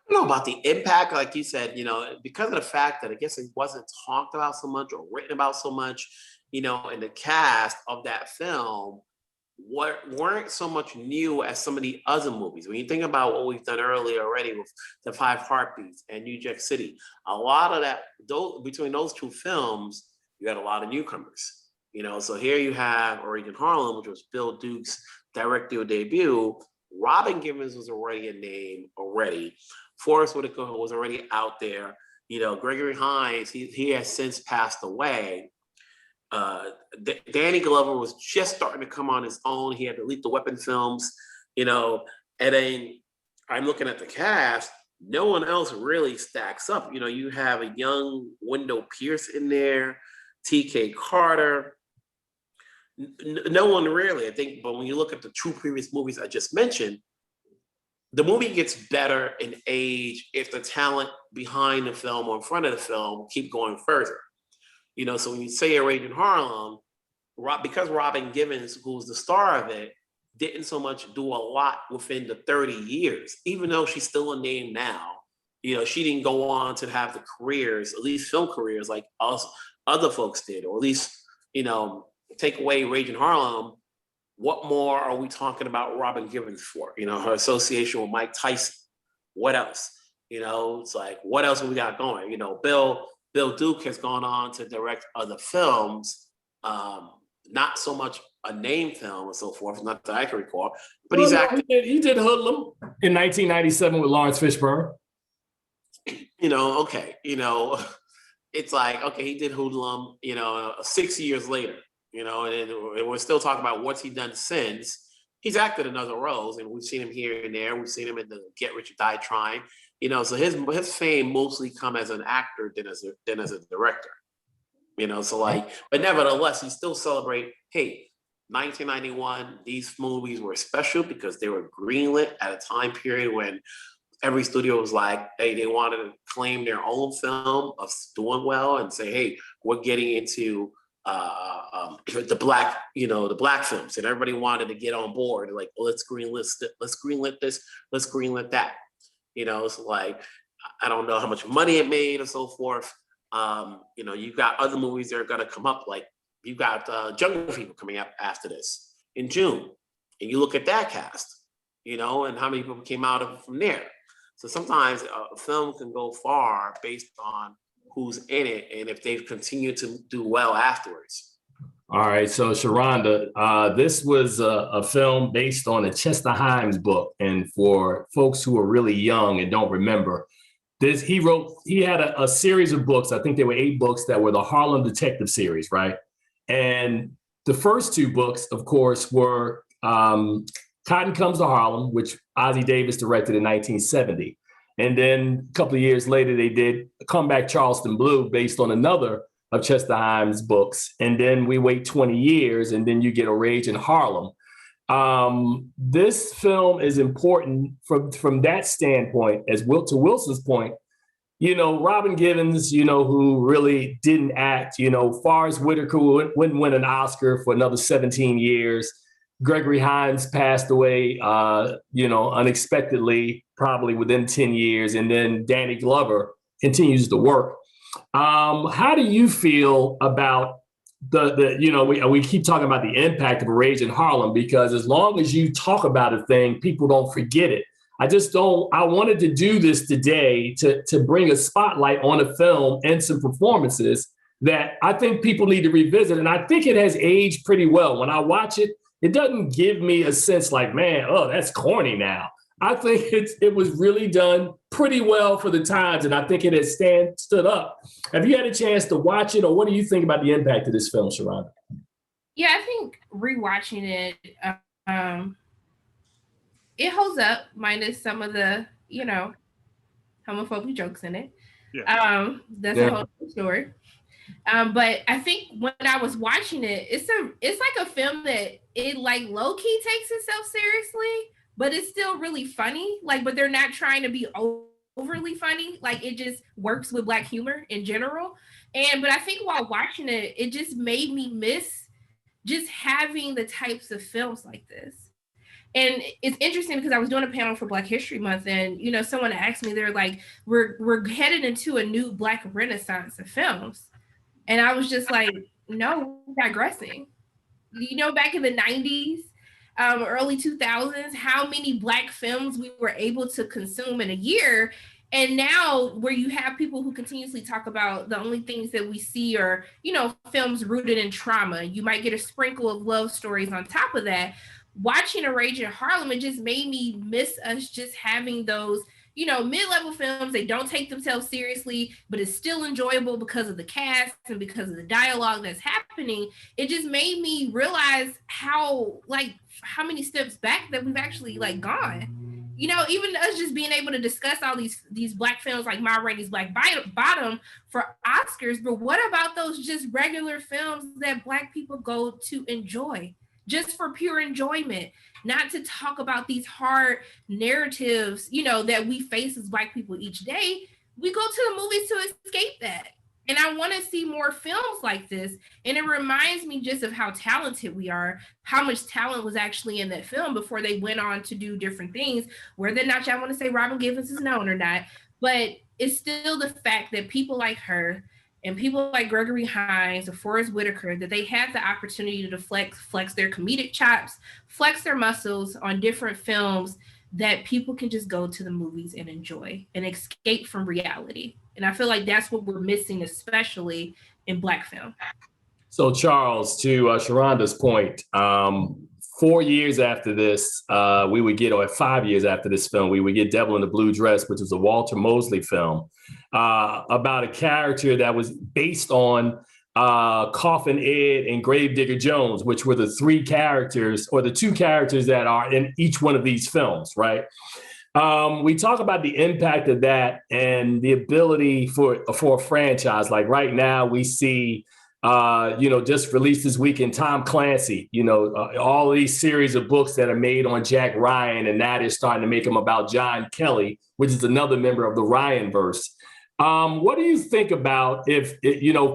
[SPEAKER 4] I don't know about the impact, like you said, because of the fact that I guess it wasn't talked about so much or written about so much, in the cast of that film weren't so much new as some of the other movies. When you think about what we've done earlier already with The Five Heartbeats and New Jack City, a lot of that, between those two films, you had a lot of newcomers. So here you have Rage in Harlem, which was Bill Duke's directorial debut. Robin Givens was already a name already. Forrest Whitaker was already out there. Gregory Hines, he has since passed away. Danny Glover was just starting to come on his own. He had the Lethal Weapon films, and then I'm looking at the cast. No one else really stacks up. You have a young Wendell Pierce in there, T.K. Carter. No one really, I think. But when you look at the two previous movies I just mentioned, the movie gets better in age if the talent behind the film or in front of the film keep going further. So when you say Rage in Harlem, because Robin Givens, who's the star of it, didn't so much do a lot within the 30 years, even though she's still a name now. She didn't go on to have the careers, at least film careers, like us, other folks did, or at least, take away Rage in Harlem. What more are we talking about Robin Givens for? Her association with Mike Tyson. What else? It's like, what else have we got going? Bill Duke has gone on to direct other films, not so much a name film and so forth, not that I can recall, but he's acting.
[SPEAKER 1] He did Hoodlum in 1997 with Lawrence Fishburne.
[SPEAKER 4] Okay, it's like, okay, he did Hoodlum, 6 years later, and we're still talking about what's he done since. He's acted in other roles, and we've seen him here and there. We've seen him in the Get Rich or Die Trying. So his fame mostly come as an actor than as a director. But nevertheless, you still celebrate, hey, 1991, these movies were special because they were greenlit at a time period when every studio was like, hey, they wanted to claim their own film of doing well and say, hey, we're getting into the black films, and everybody wanted to get on board. Like, well, let's greenlit this, let's greenlit that. It's like, I don't know how much money it made and so forth. You've got other movies that are going to come up, like you've got Jungle Fever coming up after this in June. And you look at that cast, and how many people came out of it from there. So sometimes a film can go far based on who's in it and if they've continued to do well afterwards.
[SPEAKER 1] All right, so Sharronda, this was a film based on a Chester Himes book. And for folks who are really young and don't remember, he had a series of books. I think there were 8 books that were the Harlem Detective series, right? And the first 2 books, of course, were Cotton Comes to Harlem, which Ossie Davis directed in 1970. And then a couple of years later, they did Come Back Charleston Blue based on another of Chester Himes' books. And then we wait 20 years, and then you get A Rage in Harlem. This film is important from that standpoint, to Wilson's point. Robin Givens, who really didn't act, Forrest Whitaker wouldn't win an Oscar for another 17 years. Gregory Hines passed away, unexpectedly, probably within 10 years. And then Danny Glover continues to work. How do you feel about we keep talking about the impact of a rage in Harlem, because as long as you talk about a thing, people don't forget it. I wanted to do this today to bring a spotlight on a film and some performances that I think people need to revisit. And I think it has aged pretty well. When I watch it, it doesn't give me a sense like, man, oh, that's corny now. I think it was really done pretty well for the times, and I think it has stood up. Have you had a chance to watch it, or what do you think about the impact of this film, Sharronda?
[SPEAKER 3] Yeah, I think rewatching it, it holds up, minus some of the, homophobic jokes in it.
[SPEAKER 2] Yeah.
[SPEAKER 3] That's a whole story. But I think when I was watching it, it's like a film that it like low key takes itself seriously, but it's still really funny. Like, but they're not trying to be overly funny. Like, it just works with Black humor in general. But I think while watching it, it just made me miss just having the types of films like this. And it's interesting because I was doing a panel for Black History Month, and someone asked me, they're like, we're headed into a new Black renaissance of films. And I was just like, no, we're digressing. Back in the 90s, early 2000s, how many Black films we were able to consume in a year. And now where you have people who continuously talk about the only things that we see are, films rooted in trauma. You might get a sprinkle of love stories on top of that. Watching A Rage in Harlem, it just made me miss us just having those mid-level films. They don't take themselves seriously, but it's still enjoyable because of the cast and because of the dialogue that's happening. It just made me realize how many steps back that we've actually gone. Even us just being able to discuss all these Black films like Ma Rainey's Black Bottom for Oscars, but what about those just regular films that Black people go to enjoy? Just for pure enjoyment, not to talk about these hard narratives, that we face as Black people each day. We go to the movies to escape that. And I want to see more films like this. And it reminds me just of how talented we are, how much talent was actually in that film before they went on to do different things, whether or not y'all want to say Robin Givens is known or not. But it's still the fact that people like her and people like Gregory Hines or Forrest Whitaker, that they had the opportunity to flex their comedic chops, flex their muscles on different films that people can just go to the movies and enjoy and escape from reality. And I feel like that's what we're missing, especially in Black film.
[SPEAKER 1] So Charles, to Sharronda's point, 4 years after this, we would get, or 5 years after this film, we would get Devil in the Blue Dress, which was a Walter Mosley film about a character that was based on Coffin Ed and Gravedigger Jones, which were the three characters or the two characters that are in each one of these films, right? We talk about the impact of that and the ability for a franchise. Like right now we see, just released this weekend, Tom Clancy, all these series of books that are made on Jack Ryan, and that is starting to make them about John Kelly, which is another member of the Ryan-verse. What do you think about if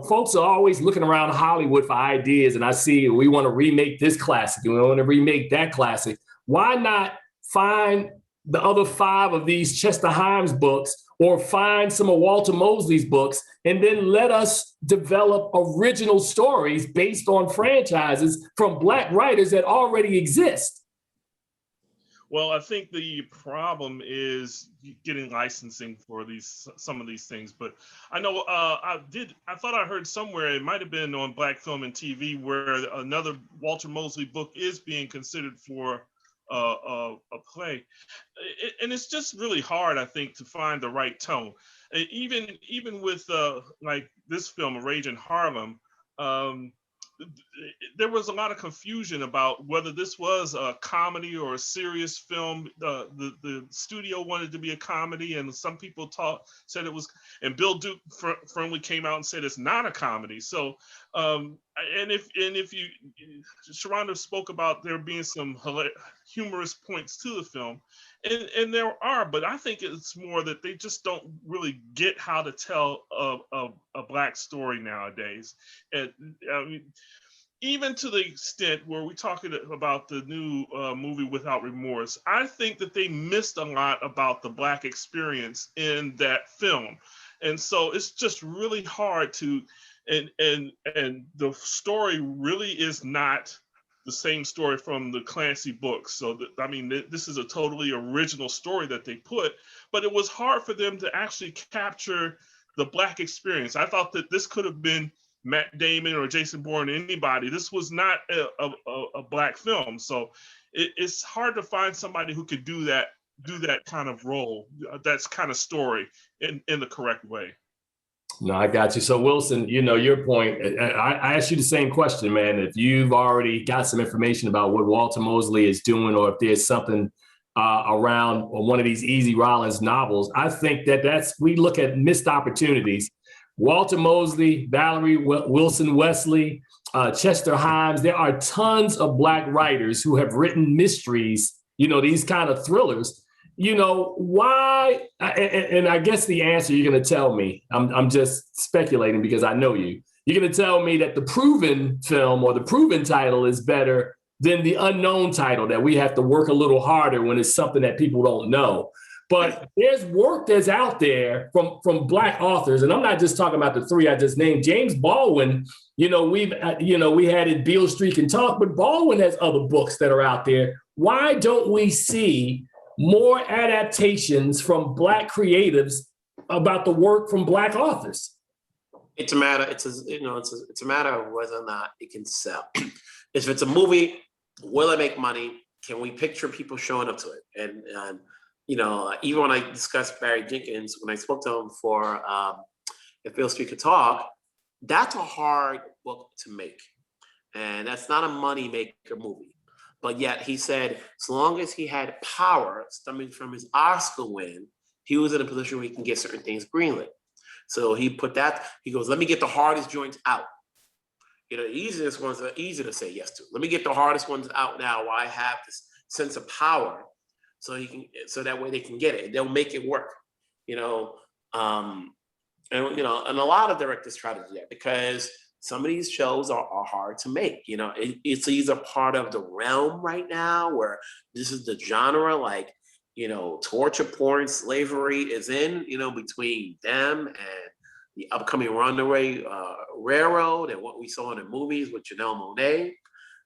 [SPEAKER 1] folks are always looking around Hollywood for ideas, and I see we want to remake this classic and we want to remake that classic. Why not find the other 5 of these Chester Himes books or find some of Walter Mosley's books and then let us develop original stories based on franchises from Black writers that already exist?
[SPEAKER 2] Well, I think the problem is getting licensing for some of these things. But I know I thought I heard somewhere, it might have been on Black Film and TV, where another Walter Mosley book is being considered for a play. And it's just really hard, I think, to find the right tone. Even with like this film, A Rage in Harlem, there was a lot of confusion about whether this was a comedy or a serious film. The studio wanted to be a comedy, and some people said it was. And Bill Duke firmly came out and said it's not a comedy. So, if you, Sharronda spoke about there being some humorous points to the film, and there are, but I think it's more that they just don't really get how to tell a Black story nowadays. And I mean, even to the extent where we're talking about the new movie Without Remorse, I think that they missed a lot about the Black experience in that film. And so it's just really hard to, and the story really is not the same story from the Clancy books. So I mean, this is a totally original story that they put, but it was hard for them to actually capture the Black experience. I thought that this could have been Matt Damon or Jason Bourne, anybody. This was not a Black film. So it's hard to find somebody who could do that kind of role, that's kind of story in the correct way.
[SPEAKER 1] No, I got you. So Wilson, your point, I asked you the same question, man. If you've already got some information about what Walter Mosley is doing, or if there's something around one of these Easy Rollins novels, I think we look at missed opportunities. Walter Mosley, Valerie Wilson Wesley, Chester Himes, there are tons of Black writers who have written mysteries, these kind of thrillers. Why? And I guess the answer you're going to tell me, I'm just speculating because I know you. You're going to tell me that the proven film or the proven title is better than the unknown title, that we have to work a little harder when it's something that people don't know. But there's work that's out there from Black authors, and I'm not just talking about the three I just named. James Baldwin, we had it Beale Street Can Talk, but Baldwin has other books that are out there. Why don't we see more adaptations from Black creatives about the work from Black authors?
[SPEAKER 4] It's a matter. It's a matter of whether or not it can sell. If it's a movie, will it make money? Can we picture people showing up to it? And even when I discussed Barry Jenkins, when I spoke to him for If Beale Street Could Talk, that's a hard book to make, and that's not a money maker movie. But yet he said, as long as he had power stemming from his Oscar win, he was in a position where he can get certain things greenlit. So he goes, let me get the hardest joints out. The easiest ones are easy to say yes to. Let me get the hardest ones out now while I have this sense of power, so that way they can get it. They'll make it work. And a lot of directors try to do that because some of these shows are hard to make. It's either part of the realm right now where this is the genre, like, torture porn, slavery is in, between them and the upcoming Runaway Railroad and what we saw in the movies with Janelle Monáe.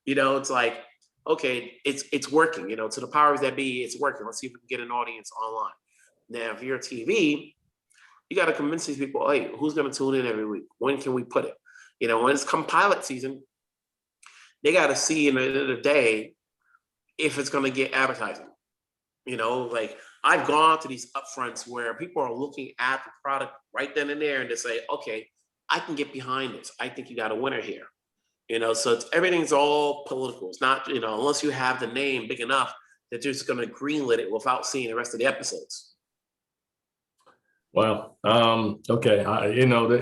[SPEAKER 4] It's like, okay, it's working, to the powers that be, it's working. Let's see if we can get an audience online. Now, if you're TV, you got to convince these people, hey, who's going to tune in every week? When can we put it? When it's come pilot season, they got to see in the end of the day if it's going to get advertising. Like I've gone to these upfronts where people are looking at the product right then and there and they say, okay, I can get behind this. I think you got a winner here. So everything's all political. It's not, unless you have the name big enough that you're just going to greenlit it without seeing the rest of the episodes.
[SPEAKER 1] Well, okay.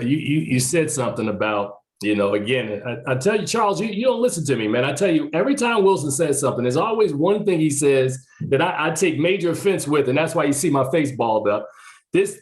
[SPEAKER 1] You said something about, again, I tell you, Charles, you don't listen to me, man. I tell you, every time Wilson says something, there's always one thing he says that I take major offense with, and that's why you see my face balled up. This,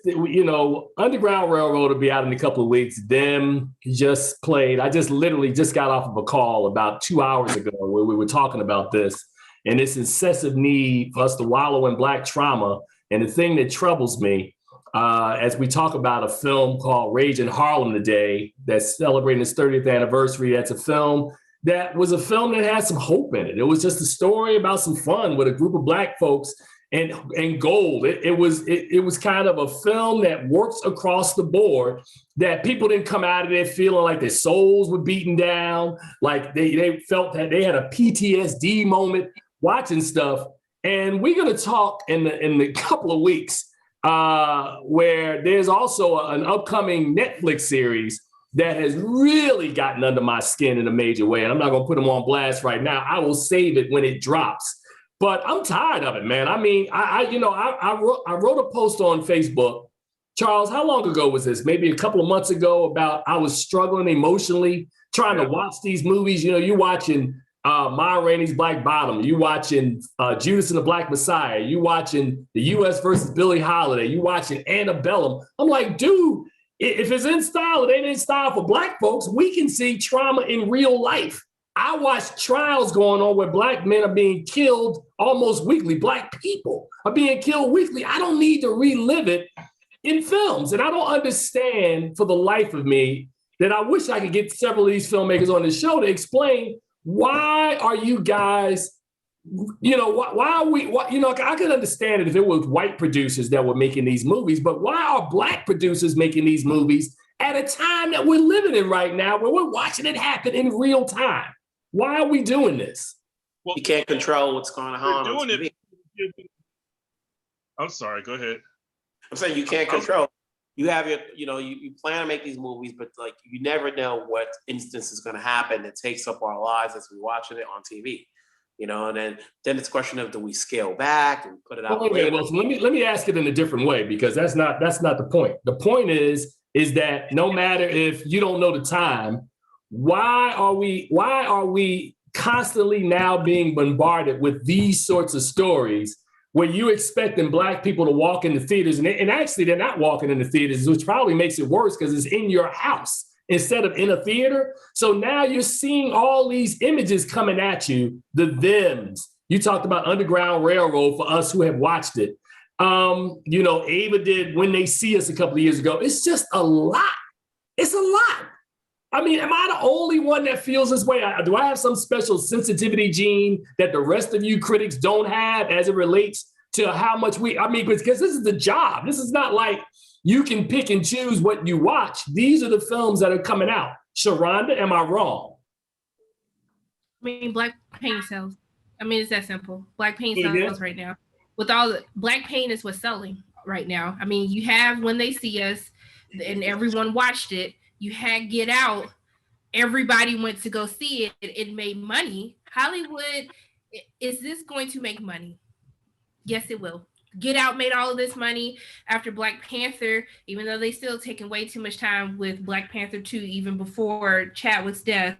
[SPEAKER 1] Underground Railroad will be out in a couple of weeks. Them just played. I just literally just got off of a call about 2 hours ago where we were talking about this and this incessive need for us to wallow in Black trauma. And the thing that troubles me, as we talk about a film called Rage in Harlem today, that's celebrating its 30th anniversary. That's a film that had some hope in it. It was just a story about some fun with a group of Black folks and gold. It was kind of a film that works across the board, that people didn't come out of there feeling like their souls were beaten down, like they felt that they had a PTSD moment watching stuff. And we're going to talk in a couple of weeks where there's also an upcoming Netflix series that has really gotten under my skin in a major way. And I'm not going to put them on blast right now. I will save it when it drops. But I'm tired of it, man. I mean, I wrote a post on Facebook. Charles, how long ago was this? Maybe a couple of months ago, about I was struggling emotionally trying to watch these movies. You're watching Ma Rainey's Black Bottom. You watching Judas and the Black Messiah. You watching The U.S. versus Billie Holiday. You watching Antebellum. I'm like, dude, if it's in style, it ain't in style for Black folks. We can see trauma in real life. I watch trials going on where Black men are being killed almost weekly. Black people are being killed weekly. I don't need to relive it in films. And I don't understand for the life of me that I wish I could get several of these filmmakers on the show to explain why are you guys, why are we, I could understand it if it was white producers that were making these movies, but why are Black producers making these movies at a time that we're living in right now where we're watching it happen in real time? Why are we doing this?
[SPEAKER 4] Well, you can't control what's going on.
[SPEAKER 2] Doing it. I'm sorry, go ahead.
[SPEAKER 4] I'm saying you can't control. You have your, you plan to make these movies, but like you never know what instance is going to happen that takes up our lives as we're watching it on TV. And then it's a question of, do we scale back and put it out?
[SPEAKER 1] Well, so let me ask it in a different way, because that's not the point. The point is that no matter if you don't know the time, why are we constantly now being bombarded with these sorts of stories where you expecting Black people to walk in the theaters and actually they're not walking in the theaters, which probably makes it worse because it's in your house instead of in a theater. So now you're seeing all these images coming at you, the thems. You talked about Underground Railroad for us who have watched it. Ava did When They See Us a couple of years ago. It's just a lot. It's a lot. I mean, am I the only one that feels this way? Do I have some special sensitivity gene that the rest of you critics don't have as it relates to how much because this is the job. This is not like you can pick and choose what you watch. These are the films that are coming out. Sharronda, am I wrong?
[SPEAKER 3] I mean, Black paint sells. I mean, it's that simple. Black paint sells right now. With all the Black paint is what's selling right now. I mean, you have When They See Us, and everyone watched it. You had Get Out. Everybody went to go see it. It made money. Hollywood, is this going to make money? Yes, it will. Get Out made all of this money after Black Panther, even though they still taking way too much time with Black Panther 2, even before Chadwick's death.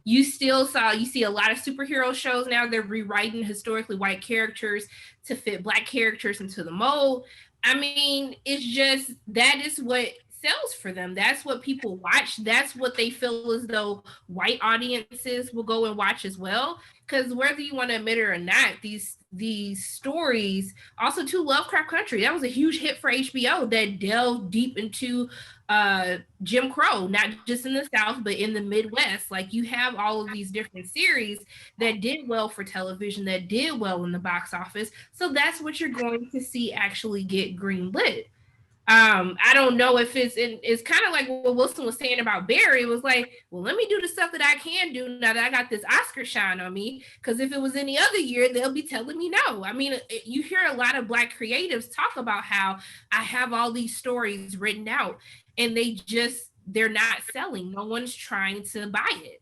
[SPEAKER 3] You see a lot of superhero shows now. They're rewriting historically white characters to fit Black characters into the mold. I mean, it's just, that is what sells for them. That's what people watch. That's what they feel as though white audiences will go and watch as well. Because whether you want to admit it or not, these stories, also too, Lovecraft Country, that was a huge hit for HBO that delved deep into Jim Crow, not just in the South, but in the Midwest. Like, you have all of these different series that did well for television, that did well in the box office. So that's what you're going to see actually get greenlit. I don't know if it's kind of like what Wilson was saying about Barry. It was like, well, let me do the stuff that I can do now that I got this Oscar shine on me. Because if it was any other year, they'll be telling me no. I mean, you hear a lot of Black creatives talk about how I have all these stories written out and they're not selling. No one's trying to buy it.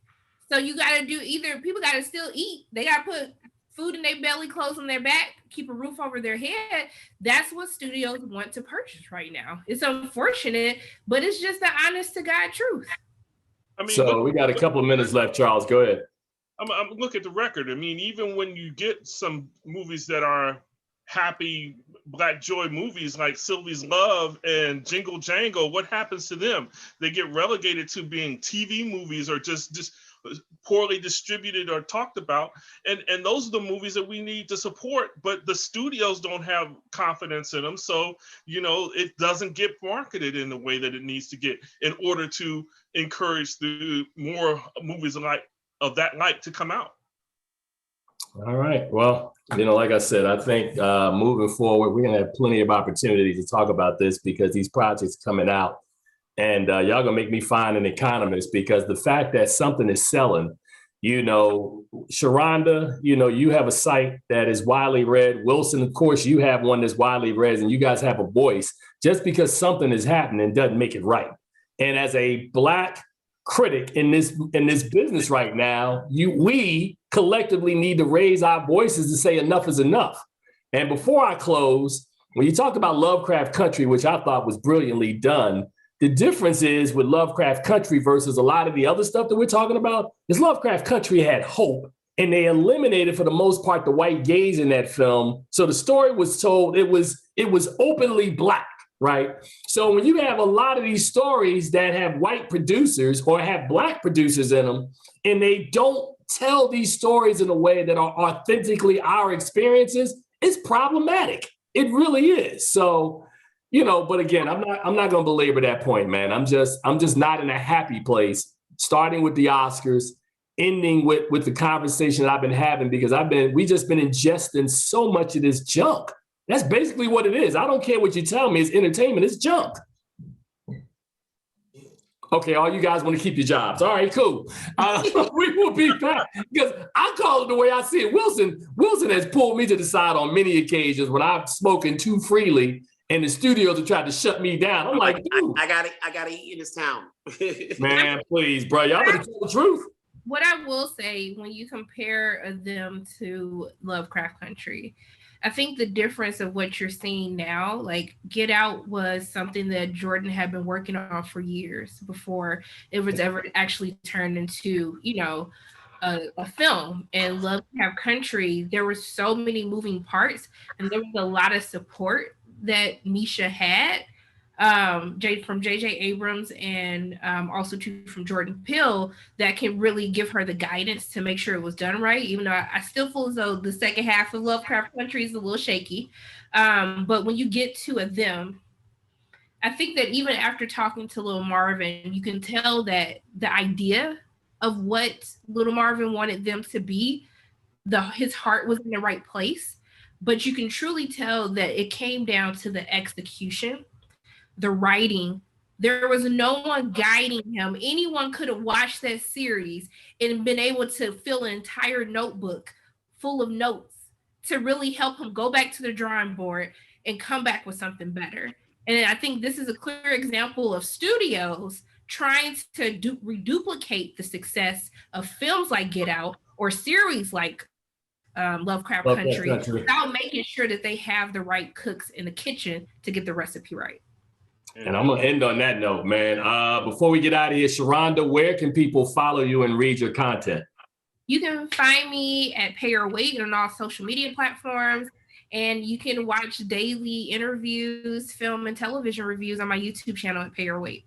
[SPEAKER 3] So you got to do either, people got to still eat. They got to put food in their belly, clothes on their back, keep a roof over their head. That's what studios want to purchase right now. It's unfortunate, but it's just the honest to God truth.
[SPEAKER 2] I mean,
[SPEAKER 1] so we got a couple of minutes left, Charles. Go ahead.
[SPEAKER 2] I'm look at the record. I mean, even when you get some movies that are happy Black joy movies like Sylvie's Love and Jingle Jangle, what happens to them? They get relegated to being TV movies or just poorly distributed or talked about, and those are the movies that we need to support, but the studios don't have confidence in them, so it doesn't get marketed in the way that it needs to get in order to encourage the more movies of that like to come out.
[SPEAKER 1] All right, well, like I said, I think moving forward we're gonna have plenty of opportunities to talk about this because these projects are coming out. And y'all gonna make me find an economist, because the fact that something is selling, Sharronda, you have a site that is widely read. Wilson, of course, you have one that's widely read, and you guys have a voice. Just because something is happening doesn't make it right. And as a Black critic in this business right now, we collectively need to raise our voices to say enough is enough. And before I close, when you talk about Lovecraft Country, which I thought was brilliantly done, the difference is with Lovecraft Country versus a lot of the other stuff that we're talking about is Lovecraft Country had hope, and they eliminated for the most part the white gaze in that film. So the story was told, it was openly Black, right? So when you have a lot of these stories that have white producers or have Black producers in them, and they don't tell these stories in a way that are authentically our experiences, it's problematic. It really is. So But again, I'm not going to belabor that point, man. I'm just not in a happy place, starting with the Oscars, ending with the conversation that I've been having, because we just been ingesting so much of this junk. That's basically what it is. I don't care what you tell me. It's entertainment. It's junk. Okay, all you guys want to keep your jobs. All right, cool. We will be back, because I call it the way I see it. Wilson has pulled me to the side on many occasions when I've spoken too freely, and the studios have tried to shut me down. I'm like, dude,
[SPEAKER 4] I gotta eat in this town.
[SPEAKER 1] Man, please, bro, y'all better tell the truth.
[SPEAKER 3] What I will say, when you compare them to Lovecraft Country, I think the difference of what you're seeing now, like Get Out was something that Jordan had been working on for years before it was ever actually turned into, a film. And Lovecraft Country, there were so many moving parts, and there was a lot of support that Misha had from J.J. Abrams and also from Jordan Peele, that can really give her the guidance to make sure it was done right, even though I still feel as though the second half of Lovecraft Country is a little shaky. But when you get to them, I think that even after talking to Little Marvin, you can tell that the idea of what Little Marvin wanted them to be, his heart was in the right place, but you can truly tell that it came down to the execution, the writing. There was no one guiding him. Anyone could have watched that series and been able to fill an entire notebook full of notes to really help him go back to the drawing board and come back with something better. And I think this is a clear example of studios trying to reduplicate the success of films like Get Out or series like Lovecraft Country without making sure that they have the right cooks in the kitchen to get the recipe right.
[SPEAKER 1] And I'm going to end on that note, man. Before we get out of here, Sharronda, where can people follow you and read your content?
[SPEAKER 3] You can find me at Pay Your Weight on all social media platforms. And you can watch daily interviews, film and television reviews on my YouTube channel at Pay Your Weight.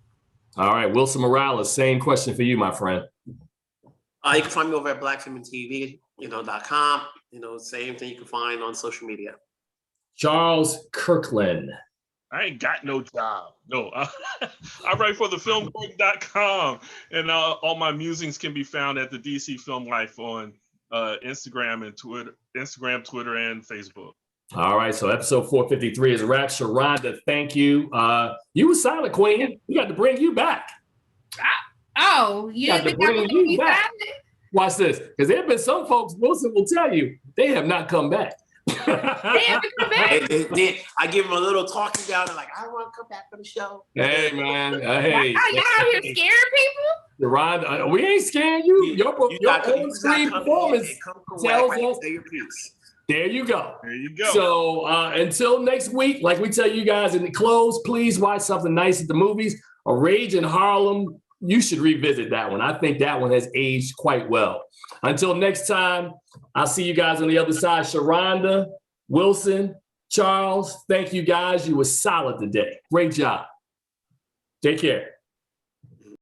[SPEAKER 3] All
[SPEAKER 1] right. Wilson Morales, same question for you, my friend.
[SPEAKER 4] You can find me over at blackfilmandtv.com. Same thing you can find on social media.
[SPEAKER 1] Charles Kirkland.
[SPEAKER 2] I ain't got no job. No, I write for the FilmGordon.com, and all my musings can be found at the DC Film Life on Instagram, Twitter, and Facebook.
[SPEAKER 1] All right, so episode 453 is a wrap. Sharronda, thank you. You were silent, Queen. We got to bring you back.
[SPEAKER 3] You got to bring you back.
[SPEAKER 1] Watch this, because there have been some folks, Wilson will tell you, they have not come back.
[SPEAKER 3] They haven't come back.
[SPEAKER 4] I give them a little talking down. They're like, I want to come back for the show.
[SPEAKER 1] Hey, man. Hey.
[SPEAKER 3] Y'all out here scaring people?
[SPEAKER 1] Sharronda, we ain't scaring you. Your on-screen performance tells us. There you go.
[SPEAKER 2] There you go.
[SPEAKER 1] So until next week, like we tell you guys in the close, please watch something nice at the movies. A Rage in Harlem. You should revisit that one. I think that one has aged quite well. Until next time, I'll see you guys on the other side. Sharronda, Wilson, Charles, thank you guys. You were solid today. Great job. Take care.